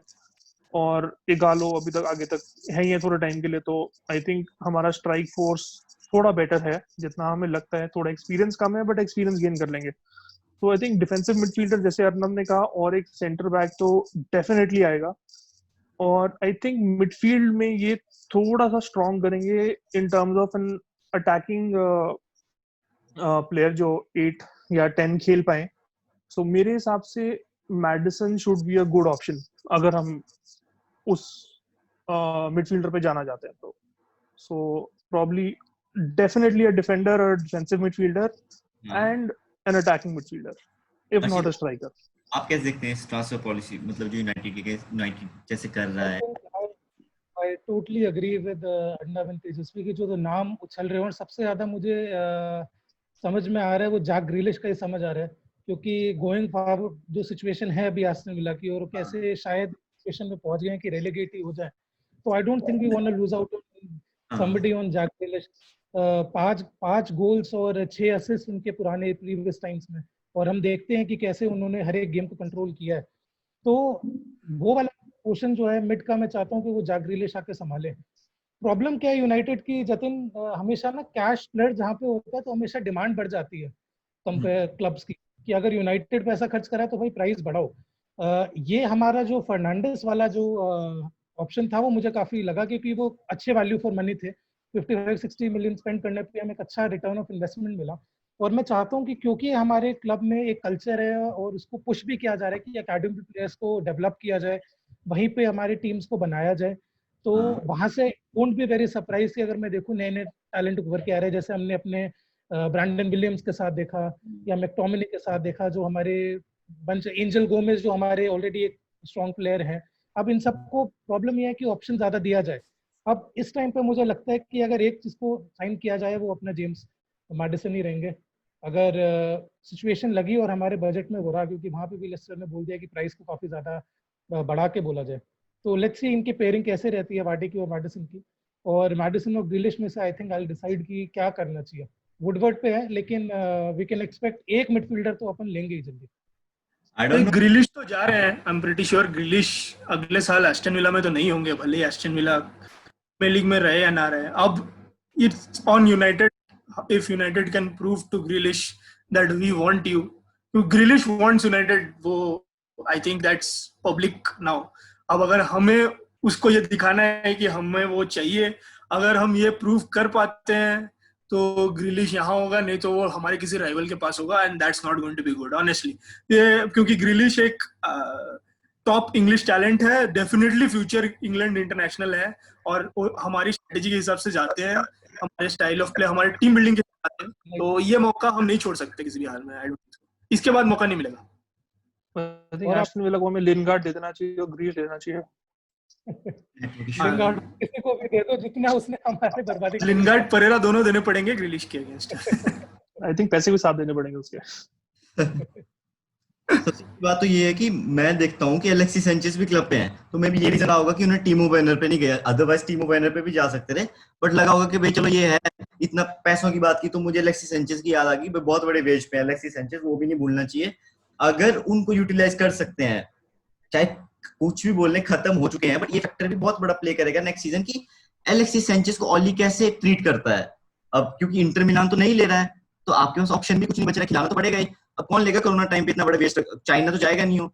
और इगालो अभी तक आगे तक है ही है थोड़े टाइम के लिए। तो आई थिंक हमारा स्ट्राइक फोर्स थोड़ा बेटर है जितना हमें लगता है। थोड़ा एक्सपीरियंस कम है बट एक्सपीरियंस गेन कर लेंगे। तो आई थिंक डिफेंसिव मिडफील्डर जैसे अर्नब ने कहा और एक सेंटर बैक तो डेफिनेटली आएगा। और आई थिंक मिडफील्ड में ये थोड़ा सा स्ट्रॉन्ग करेंगे in terms of an attacking player जो 8 या 10 खेल पाए। सो मेरे हिसाब से Maddison should be a good option अगर हम उस मिडफील्डर पे जाना चाहते हैं तो। So probably definitely a defender और defensive midfielder and an attacking midfielder if not a striker. आप कैसे देखते हैं इस ट्रांसफर पॉलिसी, मतलब जो यूनाइटेड जैसे कर रहा है? I totally agree with Arnab and Tejashwi की जो नाम उछल रहे हैं। और सबसे ज्यादा मुझे समझ में आ रहा है वो जैक ग्रिलिश का ही समझ आ रहा है क्योंकि गोइंग फॉरवर्ड जो सिचुएशन है अभी आस्टन विला की और कैसे शायद सिचुएशन में पहुंच गए हैं कि रेलेगेट ही हो जाए। So I don't think we want to lose out on somebody on Jack Grealish. 5 goals और 6 असिस्ट उनके पुराने प्रीवियस टाइम्स में और हम देखते हैं कि कैसे उन्होंने हर एक गेम को कंट्रोल किया है। तो वो वाला पोर्शन जो है मिड का मैं चाहता हूँ कि वो जैक ग्रिलिश आके संभाले। प्रॉब्लम क्या है यूनाइटेड की जतिन, हमेशा ना कैश प्लेयर जहाँ पे होता है तो हमेशा डिमांड बढ़ जाती है कंपेयर क्लब्स की कि अगर यूनाइटेड पैसा खर्च करा तो भाई प्राइस बढ़ाओ। ये हमारा जो फर्नांडिस वाला जो ऑप्शन था वो मुझे काफी लगा क्योंकि वो अच्छे वैल्यू फॉर मनी थे। 55-60 मिलियन स्पेंड करने पे हमें एक अच्छा रिटर्न ऑफ इन्वेस्टमेंट मिला। और मैं चाहता हूँ कि क्योंकि हमारे क्लब में एक कल्चर है और उसको पुश भी किया जा रहा है कि अकेडमी प्लेयर्स को डेवलप किया जाए, वहीं पे हमारी टीम्स को बनाया जाए। तो वहां से वोंट बी वेरी सरप्राइज कि अगर मैं देखूं नए नए टैलेंट उभर के आ रहे हैं जैसे हमने अपने ब्रैंडन विलियम्स के साथ देखा या मैकटोमिनी के साथ देखा, जो हमारे बंच एंजल गोमेज जो हमारे ऑलरेडी एक स्ट्रॉन्ग प्लेयर हैं। अब इन सबको प्रॉब्लम यह है कि ऑप्शन ज्यादा दिया जाए। अब इस टाइम पे मुझे लगता है कि अगर एक चीज को साइन किया जाए वो अपना जेम्स मैडिसन ही रहेंगे अगर सिचुएशन लगी और हमारे बजट में हो रहा, क्योंकि वहां पे भी लेस्टर ने बोल दिया कि प्राइस को काफी ज्यादा बढ़ा के बोला जाए। तो लेट्स सी इनकी पेयरिंग कैसे रहती है वार्डी की और मैडिसन की। और मैडिसन और ग्रिलिश में से आई थिंक आई डिसाइड कि क्या करना चाहिए। वुडवर्ड पे है लेकिन वी कैन एक्सपेक्ट एक मिडफील्डर तो अपन लेंगे ही जल्दी। ग्रिलिश तो जा रहे हैं। आई एम प्रीटी श्योर ग्रिलिश अगले साल एस्टन विला में तो नहीं होंगे, भले ही एस्टन विला प्रीमियर लीग में रहे या ना रहे। अब it's on United if United can prove to Grealish that we want you. तो Grealish wants United, वो I think that's public now. अब अगर हमें उसको ये दिखाना है कि हमें वो चाहिए, अगर हम ये प्रूव कर पाते हैं तो ग्रिलिश यहाँ होगा, नहीं तो वो हमारे किसी राइवल के पास होगा and that's not going to be good honestly. ये क्योंकि ग्रिलिश एक टॉप इंग्लिश टैलेंट है, डेफिनेटली फ्यूचर इंग्लैंड इंटरनेशनल है और हमारी स्ट्रेटेजी के हिसाब से जाते हैं, हमारे स्टाइल ऑफ प्ले, हमारे टीम बिल्डिंग के साथ। तो ये मौका हम नहीं छोड़ सकते किसी भी हाल में। इसके बाद मौका नहीं मिलेगा। और एस्टन विला को हमें लिनगार्ड दे देना चाहिए और ग्रिलिश देना चाहिए। लिनगार्ड किसी को भी दे दो जितना उसने हमारे बर्बादी की। लिनगार्ड परेरा दोनों देने पड़ेंगे ग्रिलिश के अगेंस्ट। आई थिंक पैसे भी साथ देने पड़ेंगे उसके। सबसे बात तो ये है कि मैं देखता हूँ कि एलेक्सिस सैंचेज भी क्लब पे हैं, तो मैं भी ये नहीं चला होगा कि उन्हें टीमो बैनर पे नहीं गया, अदरवाइज टीमो बैनर पे भी जा सकते थे। बट लगा होगा कि भाई चलो ये है, इतना पैसों की बात की तो मुझे एलेक्सिस सैंचेज की याद आ गई। बहुत बड़े वेज पे एलेक्सिस सैंचेज, वो भी नहीं भूलना चाहिए। अगर उनको यूटिलाइज कर सकते हैं, चाहे कुछ भी बोलने खत्म हो चुके हैं, बट ये फैक्टर भी बहुत बड़ा प्ले करेगा नेक्स्ट सीजन की एलेक्सिस सैंचेज को ऑली कैसे ट्रीट करता है। अब क्योंकि इंटर मिलान तो नहीं ले रहा है, तो आपके पास ऑप्शन भी कुछ नहीं बच रहा, खिलाना तो पड़ेगा ही। अब कौन लेगा कोरोना टाइम पे इतना बड़ा वेस्ट, चाइना तो जाएगा नहीं हो,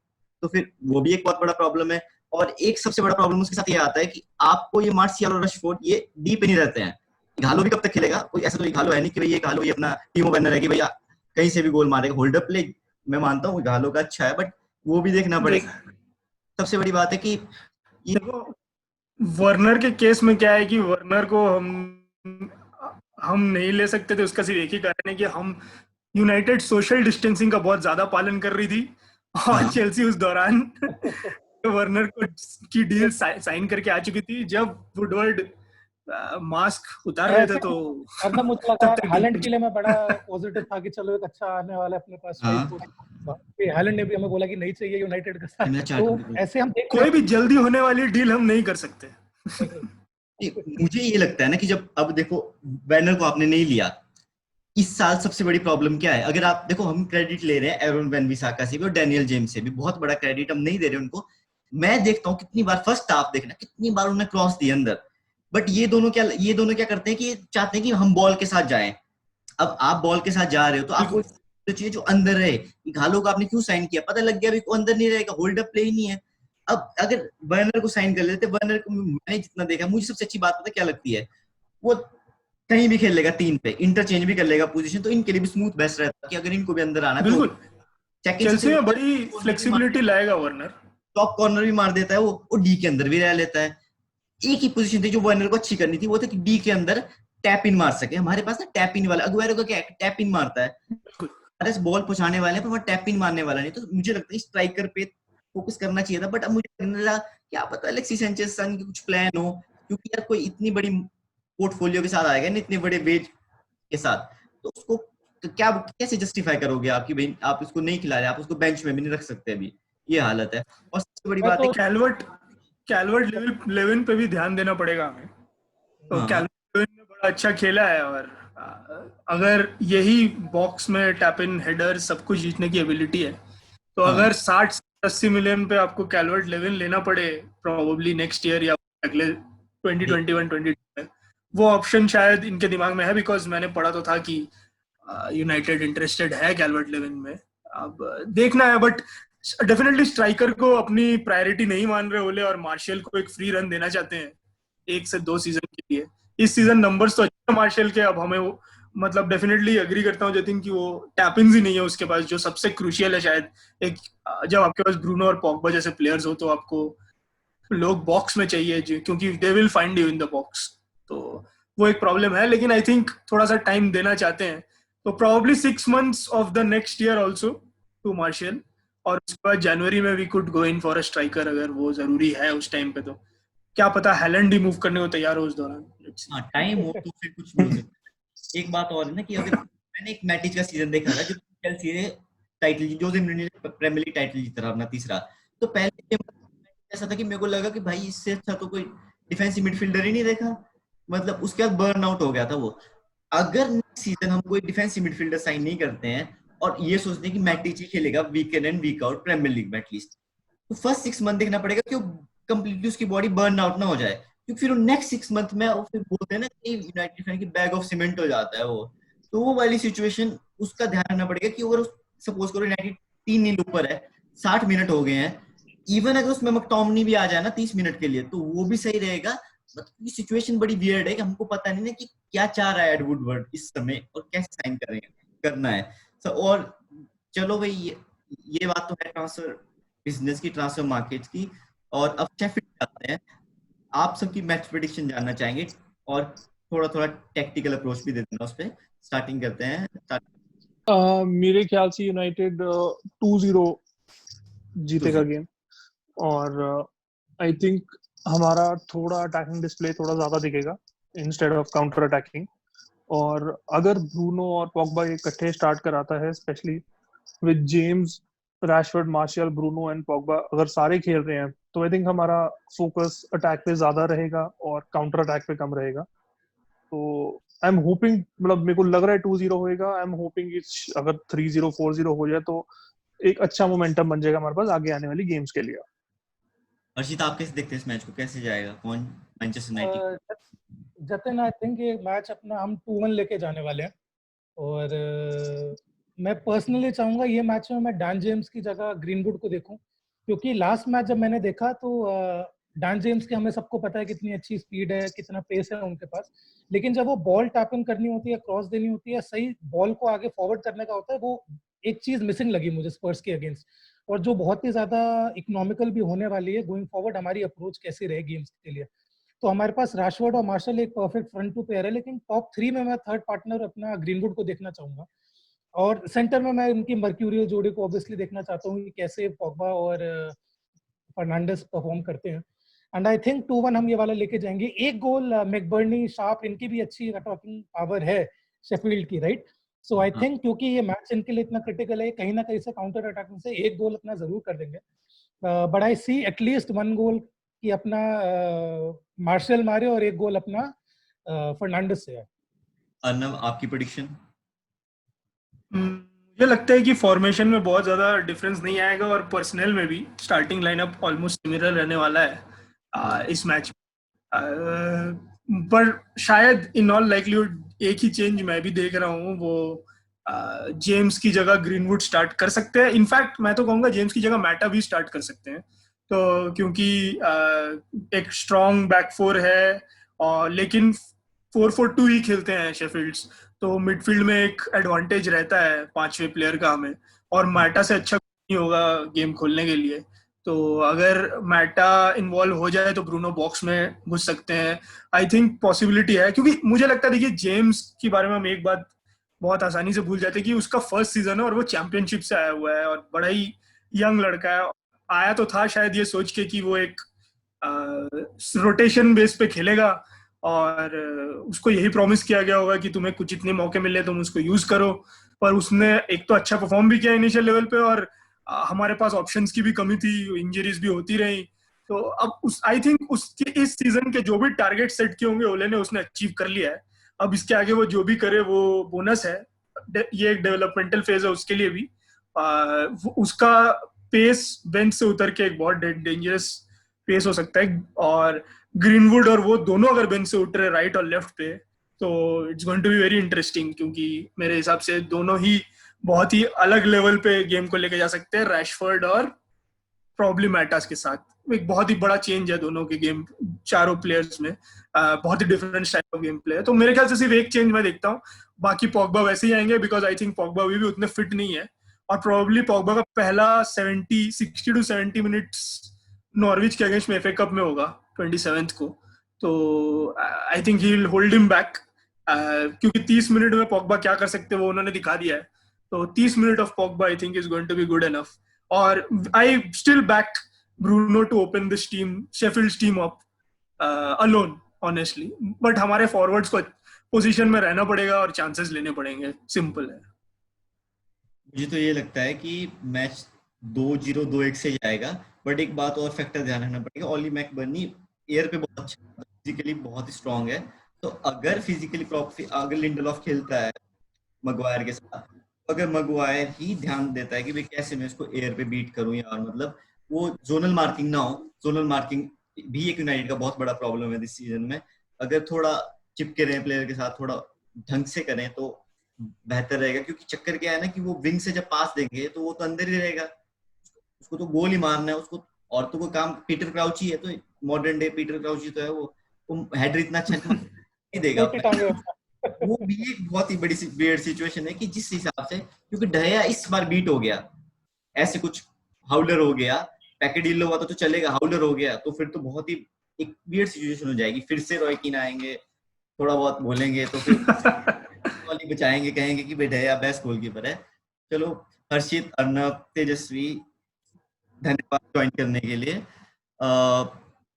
तो फिर वो भी एक बहुत बड़ा प्रॉब्लम है। और एक सबसे बड़ा प्रॉब्लम उसके साथ ये आता है कि आपको ये मार्शियल और रशफोर्ड ये डी पे नहीं रहते हैं। घालो भी कब तक खेलेगा, कोई ऐसा तो घालो है नहीं कि भैया घालो ये अपना टीमो बनर है कि भैया कहीं से भी गोल मारेगा, होल्ड अप प्ले मैं मानता हूँ घालो का अच्छा है, बट वो भी देखना पड़ेगा। सबसे बड़ी बात है कि देखो वार्नर के केस में क्या है कि वार्नर को हम नहीं ले सकते थे, उसका सिर्फ एक ही कारण है कि हम यूनाइटेड सोशल डिस्टेंसिंग का बहुत ज्यादा पालन कर रही थी और चेल्सी उस दौरान वार्नर को की डील साइन करके आ चुकी थी। जब वुडवर्ड मास्क उतार रहे थे तो मतलब मुझे लगा हालैंड के लिए मैं बड़ा पॉजिटिव था कि चलो एक अच्छा आने वाला है अपने पास। हालैंड ने भी हमें बोला कि नहीं चाहिए यूनाइटेड का साथ, तो ऐसे हम कोई भी जल्दी होने वाली डील हम नहीं कर सकते। मुझे ये लगता है ना कि जब अब देखो बैनर को आपने नहीं लिया, इस साल सबसे बड़ी प्रॉब्लम क्या है, अगर आप देखो हम क्रेडिट ले रहे हैं एरोन वन-बिसाका से भी और डैनियल जेम्स से भी, बहुत बड़ा क्रेडिट हम नहीं दे रहे उनको। मैं देखता हूँ कितनी बार फर्स्ट हाफ देखना कितनी बार उन्हें क्रॉस दिया अंदर, बट ये दोनों क्या करते हैं कि चाहते हैं कि हम बॉल के साथ जाएं। अब आप बॉल के साथ जा रहे हो तो आपको तो चाहिए जो अंदर रहे। घालो को आपने क्यों साइन किया, पता लग गया अभी वो अंदर नहीं रहेगा, होल्ड अप प्ले ही नहीं है। अब अगर बर्नर को साइन कर लेते, बर्नर को मैंने जितना देखा, मुझे सबसे अच्छी बात पता क्या लगती है, वो कहीं भी खेल लेगा, 3 पे इंटरचेंज भी कर लेगा पोजीशन, तो इनके लिए भी स्मूथ बेस्ट रहता है कि अगर इनको भी अंदर आना है तो चेल्सी में बड़ी फ्लेक्सिबिलिटी लाएगा वार्नर। टॉप कॉर्नर भी मार देता है वो डी के अंदर भी रह लेता है। एक ही पोजीशन थी जो वार्नर को अच्छी करनी थी, वो था कि डी के अंदर टैप इन मार सके। हमारे पास ना टैप इन वाला अगुएरो का क्या टैप इन मारता है, अरे बॉल पहुंचाने वाले हैं पर वो टैप इन मारने वाला नहीं। तो मुझे लगता है स्ट्राइकर पे फोकस करना चाहिए था, बट अब मुझे लगने लगा क्या पता अलेक्सिस सैnchez सन की कुछ प्लान हो, क्योंकि यार कोई इतनी बड़ी पोर्टफोलियो के साथ आएगा ना, इतने बड़े वेज के साथ, तो उसको तो क्या कैसे जस्टिफाई करोगे आप कि भाई आप इसको नहीं खिला रहे, आप उसको बेंच में भी नहीं रख सकते, अभी ये हालत है। और सबसे बड़ी बात है कैल्वर्ट लेविन पे भी ध्यान देना पड़ेगा हमें। तो कैल्वर्ट लेविन ने बड़ा अच्छा खेला है, और अगर यही बॉक्स में टैप इन हेडर सब कुछ जीतने की एबिलिटी है, तो अगर 60-80 मिलियन पे आपको कैल्वर्ट लेविन लेना पड़े प्रोबेबली नेक्स्ट ईयर या अगले 2021-22 में, वो ऑप्शन शायद इनके दिमाग में है, बिकॉज मैंने पढ़ा तो था कि यूनाइटेड इंटरेस्टेड है कैल्वर्ट लेविन में। अब देखना है, बट डेफिनेटली स्ट्राइकर को अपनी प्रायोरिटी नहीं मान रहे ओले, और मार्शल को एक फ्री रन देना चाहते हैं 1 से 2 सीजन के लिए। इस सीजन नंबर्स तो अच्छे मार्शल के, अब हमें वो मतलब डेफिनेटली एग्री करता हूँ जतिन कि वो टैपिंग्स ही नहीं है उसके पास, जो सबसे क्रूशियल है शायद। एक जब आपके पास ब्रूनो और पॉग्बा जैसे प्लेयर्स हो, तो आपको लोग बॉक्स में चाहिए, क्योंकि they will find you in the box. तो वो एक प्रॉब्लम है, लेकिन आई थिंक थोड़ा सा टाइम देना चाहते हैं, so probably 6 months of the next year also to Martial, और उसके बाद जनवरी में we could go in for a striker अगर वो जरूरी है उस टाइम पे। तो क्या पता हैलैंड ही मूव करने को तैयार हो उस दौरान। टाइम हो तो फिर कुछ भी हो सकता है। एक बात और है ना कि अगर मैंने एक मैटिच का सीजन देखा था, जो चेल्सी ने टाइटल जोसे मourinho ने प्रीमियर लीग टाइटल जीता था अपना तीसरा, तो पहले ऐसा था कि मेरे को लगा कि भाई इससे अच्छा तो कोई डिफेंसिव मिडफील्डर ही नहीं देखा, मतलब उसके बाद बर्न आउट हो गया था वो। अगर नेक्स्ट सीजन हम कोई डिफेंसिव मिडफील्डर साइन नहीं करते हैं और ये सोचते हैं कि मैटिच ही खेलेगा week in and week out Premier League में एटलीस्ट, तो फर्स्ट 6 मंथ देखना पड़ेगा कि कंप्लीटली उसकी बॉडी बर्न आउट ना हो जाए, क्योंकि फिर नेक्स्ट 6 मंथ में फिर बोलते हैं ना कि यूनाइटेड फैन की बैग ऑफ सीमेंट हो जाता है वो, तो वो वाली सिचुएशन उसका ध्यान रखना पड़ेगा कि अगर सपोज करो यूनाइटेड 3 नील ऊपर है, 60 मिनट हो गए हैं, इवन अगर उसमें मकटोमनी भी आ जाए ना 30 मिनट के लिए, तो वो भी सही रहेगा। मतलब ये सिचुएशन बड़ी वियर्ड है कि हमको पता नहीं ना कि क्या चाह रहा है एड वुडवर्ड इस समय और कैसे साइन करना है। और चलो भाई ये बात तो है ट्रांसफर बिजनेस की, ट्रांसफर मार्केट की। और अब शेफील्ड आते हैं, आप सबकी मैच प्रेडिक्शन जानना चाहेंगे और थोड़ा टेक्टिकल अप्रोच भी दे देना उस पे। स्टार्टिंग करते हैं। मेरे ख्याल से यूनाइटेड 2-0 जीतेगा गेम, और आई थिंक हमारा थोड़ा अटैकिंग डिस्प्ले थोड़ा ज्यादा दिखेगा इंस्टेड ऑफ काउंटर अटैकिंग। और अगर ब्रूनो और पॉग्बा इकट्ठे स्टार्ट कराता है, specially with James, Rashford, martial, Bruno and Pogba अगर सारे खेल रहे हैं, तो आई थिंक हमारा फोकस अटैक पे ज्यादा रहेगा और काउंटर अटैक पे कम रहेगा। तो आई एम होपिंग, मतलब मेरे को लग रहा है 2-0 होएगा। आई एम होपिंग अगर 3-0 4-0 हो जाए तो एक अच्छा मोमेंटम बन जाएगा हमारे पास आगे आने वाली गेम्स के लिए। अर्शित, आप कैसे देखते हैं इस मैच को, कैसे जाएगा, कौन Manchester United? Jatin I think ये मैच अपना हम 2-1 लेके जाने वाले हैं और मैं पर्सनली चाहूंगा ये मैच में मैं डैन जेम्स की जगह ग्रीनवुड को देखूं, क्योंकि लास्ट मैच जब मैंने देखा तो डैन जेम्स की हमें सबको पता है कितनी अच्छी स्पीड है, कितना पेस है उनके पास, लेकिन जब वो बॉल टैपिंग करनी होती है, क्रॉस देनी होती है, सही बॉल को आगे फॉरवर्ड करने का होता है, वो एक चीज मिसिंग लगी मुझे स्पर्स के अगेंस्ट, और जो बहुत ही ज्यादा इकोनॉमिकल भी होने वाली है गोइंग फॉरवर्ड हमारी अप्रोच कैसी रहेगी गेम्स के लिए। तो हमारे पास राशवर्ड और मार्शल एक परफेक्ट फ्रंट टू पेयर है, लेकिन टॉप 3 में मैं थर्ड पार्टनर अपना ग्रीनवुड को देखना चाहूंगा, और सेंटर में मैं उनकी मर्क्यूरियल जोड़ी को ऑब्वियसली देखना चाहता हूँ कि कैसे पॉग्बा और फर्नांडिस परफॉर्म करते हैं। एंड आई थिंक 2-1 हम ये वाला लेके जाएंगे। एक गोल मैकबर्नी, शार्प, इनकी भी अच्छी अटैकिंग पावर है शेफील्ड की, राइट? सो आई थिंक क्योंकि ये मैच इनके लिए इतना क्रिटिकल है, कहीं ना कहीं से काउंटर अटैकिंग से एक गोल अपना जरूर कर देंगे, बट आई सी एटलीस्ट 1 गोल कि अपना मार्शल मारे और एक गोल अपना फर्नांडिस से है। अर्नव, आपकी प्रेडिक्शन? मुझे लगता है कि फॉर्मेशन में बहुत ज़्यादा डिफरेंस नहीं आएगा और पर्सनल में भी स्टार्टिंग लाइनअप ऑलमोस्ट सिमिलर रहने वाला है इस मैच में। पर शायद इन ऑल लाइकलीहुड एक ही चेंज मैं भी देख रहा हूँ, वो जेम्स की जगह ग्रीनवुड स्टार्ट कर सकते हैं। इनफैक्ट मैं तो कहूँगा जेम्स की जगह मैटा भी स्टार्ट कर सकते हैं, तो क्योंकि एक स्ट्रॉन्ग बैक फोर है, और लेकिन 4-4-2 ही खेलते हैं शेफील्ड्स, तो मिडफील्ड में एक एडवांटेज रहता है 5वें प्लेयर का हमें, और मैटा से अच्छा नहीं होगा गेम खोलने के लिए। तो अगर मैटा इन्वॉल्व हो जाए तो ब्रूनो बॉक्स में घुस सकते हैं, आई थिंक पॉसिबिलिटी है। क्योंकि मुझे लगता है, देखिए जेम्स के बारे में हम एक बात बहुत आसानी से भूल जाते हैं कि उसका फर्स्ट सीजन है और वो चैंपियनशिप से आया हुआ है और बड़ा ही यंग लड़का है। आया तो था शायद ये सोच के कि वो एक रोटेशन बेस पे खेलेगा, और उसको यही प्रॉमिस किया गया होगा कि तुम्हें कुछ इतने मौके मिले तुम उसको यूज करो, पर उसने एक तो अच्छा परफॉर्म भी किया इनिशियल लेवल पे, और हमारे पास ऑप्शंस की भी कमी थी, इंजरीज भी होती रही। तो अब उस आई थिंक उसके इस सीजन के जो भी टारगेट सेट किए होंगे ओले ने, उसने अचीव कर लिया है। अब इसके आगे वो जो भी करे वो बोनस है, ये एक डेवलपमेंटल फेज है उसके लिए भी। उसका पेस बेंच से उतर के एक बहुत डेंजरस पेस हो सकता है, और ग्रीनवुड और वो दोनों अगर बेंच से उठ रहे राइट और लेफ्ट पे, so it's going to be very interesting, क्योंकि मेरे हिसाब से दोनों ही बहुत ही अलग लेवल पे गेम को लेके जा सकते हैं, रैशफोर्ड और प्रॉब्ली मैटास के साथ। एक बहुत ही बड़ा चेंज है दोनों के गेम, चारों प्लेयर्स में बहुत ही different type of game play है। तो मेरे ख्याल से सिर्फ एक चेंज मैं देखता हूँ, बाकी पॉग्बा वैसे ही आएंगे, बिकॉज आई थिंक पॉग्बा भी उतने फिट नहीं है, और प्रोबेबली पॉग्बा का पहला 60 to 70 मिनट्स नॉर्विच के अगेंस्ट में एफए कप में होगा 27th को, तो आई think he will hold him back, क्योंकि 30 मिनट में पॉग्बा क्या कर सकते हैं वो उन्होंने दिखा दिया है। तो 30 minute of Pogba I think is going to be good enough, और I still back Bruno to open this team, Sheffield's team up alone honestly, but हमारे फॉरवर्ड्स को पोजीशन में रहना पड़ेगा और चांसेस लेने पड़ेंगे, सिंपल है। मुझे तो ये लगता है कि मैच 2-0 2-1 से जाएगा, बट एक बात और फैक्टर ध्यान रखना पड़ेगा, ओली मैकबर्नी एयर पे बहुत अच्छा, फिजिकली बहुत ही स्ट्रांग है, तो अगर फिजिकली अगर लिंडलॉफ खेलता है मगवायर के साथ, अगर मगवायर ही ध्यान देता है कि भाई कैसे मैं इसको एयर पे बीट करूं, यार मतलब वो जोनल मार्किंग ना हो, जोनल मार्किंग भी एक यूनाइटेड का बहुत बड़ा प्रॉब्लम है इस सीजन में, अगर थोड़ा चिपके रहे प्लेयर के साथ, थोड़ा ढंग से करें तो बेहतर रहेगा। क्योंकि चक्कर क्या है ना कि वो विंग से जब पास देंगे तो वो तो अंदर ही रहेगा, उसको तो गोल ही मारना है उसको, और तो कोई काम पीटर क्राउची है, तो मॉडर्न डे पीटर क्राउची तो है, वो हेडर इतना अच्छा नहीं देगा। वो भी एक बहुत ही बड़ी वियर्ड सिचुएशन है कि जिस हिसाब से, क्योंकि डया इस बार बीट हो गया, ऐसे कुछ हाउलर हो गया, पैकेडिल्लो हुआ तो चलेगा, हाउलर हो गया तो फिर तो बहुत ही एक वियर्ड सिचुएशन हो जाएगी। फिर से रॉय कीन आएंगे, थोड़ा बहुत बोलेंगे तो फिर वाली बचाएंगे, कहेंगे कि डया बेस्ट गोलकीपर है। चलो हर्षित, अर्नब, तेजस्वी, धन्यवाद ज्वाइन करने के लिए।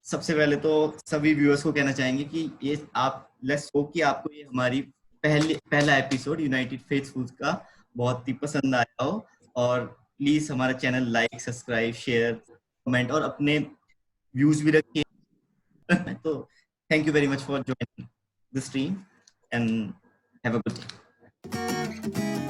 सबसे पहले तो सभी व्यूअर्स को कहना चाहेंगे कि ये आप लेट्स होप कि आपको ये हमारी पहला एपिसोड यूनाइटेड फेथफुल्स का बहुत ही पसंद आया हो, और प्लीज हमारा channel like, subscribe, share, comment और अपने व्यूज भी रखिए। तो thank you very much for joining the stream and have a good day.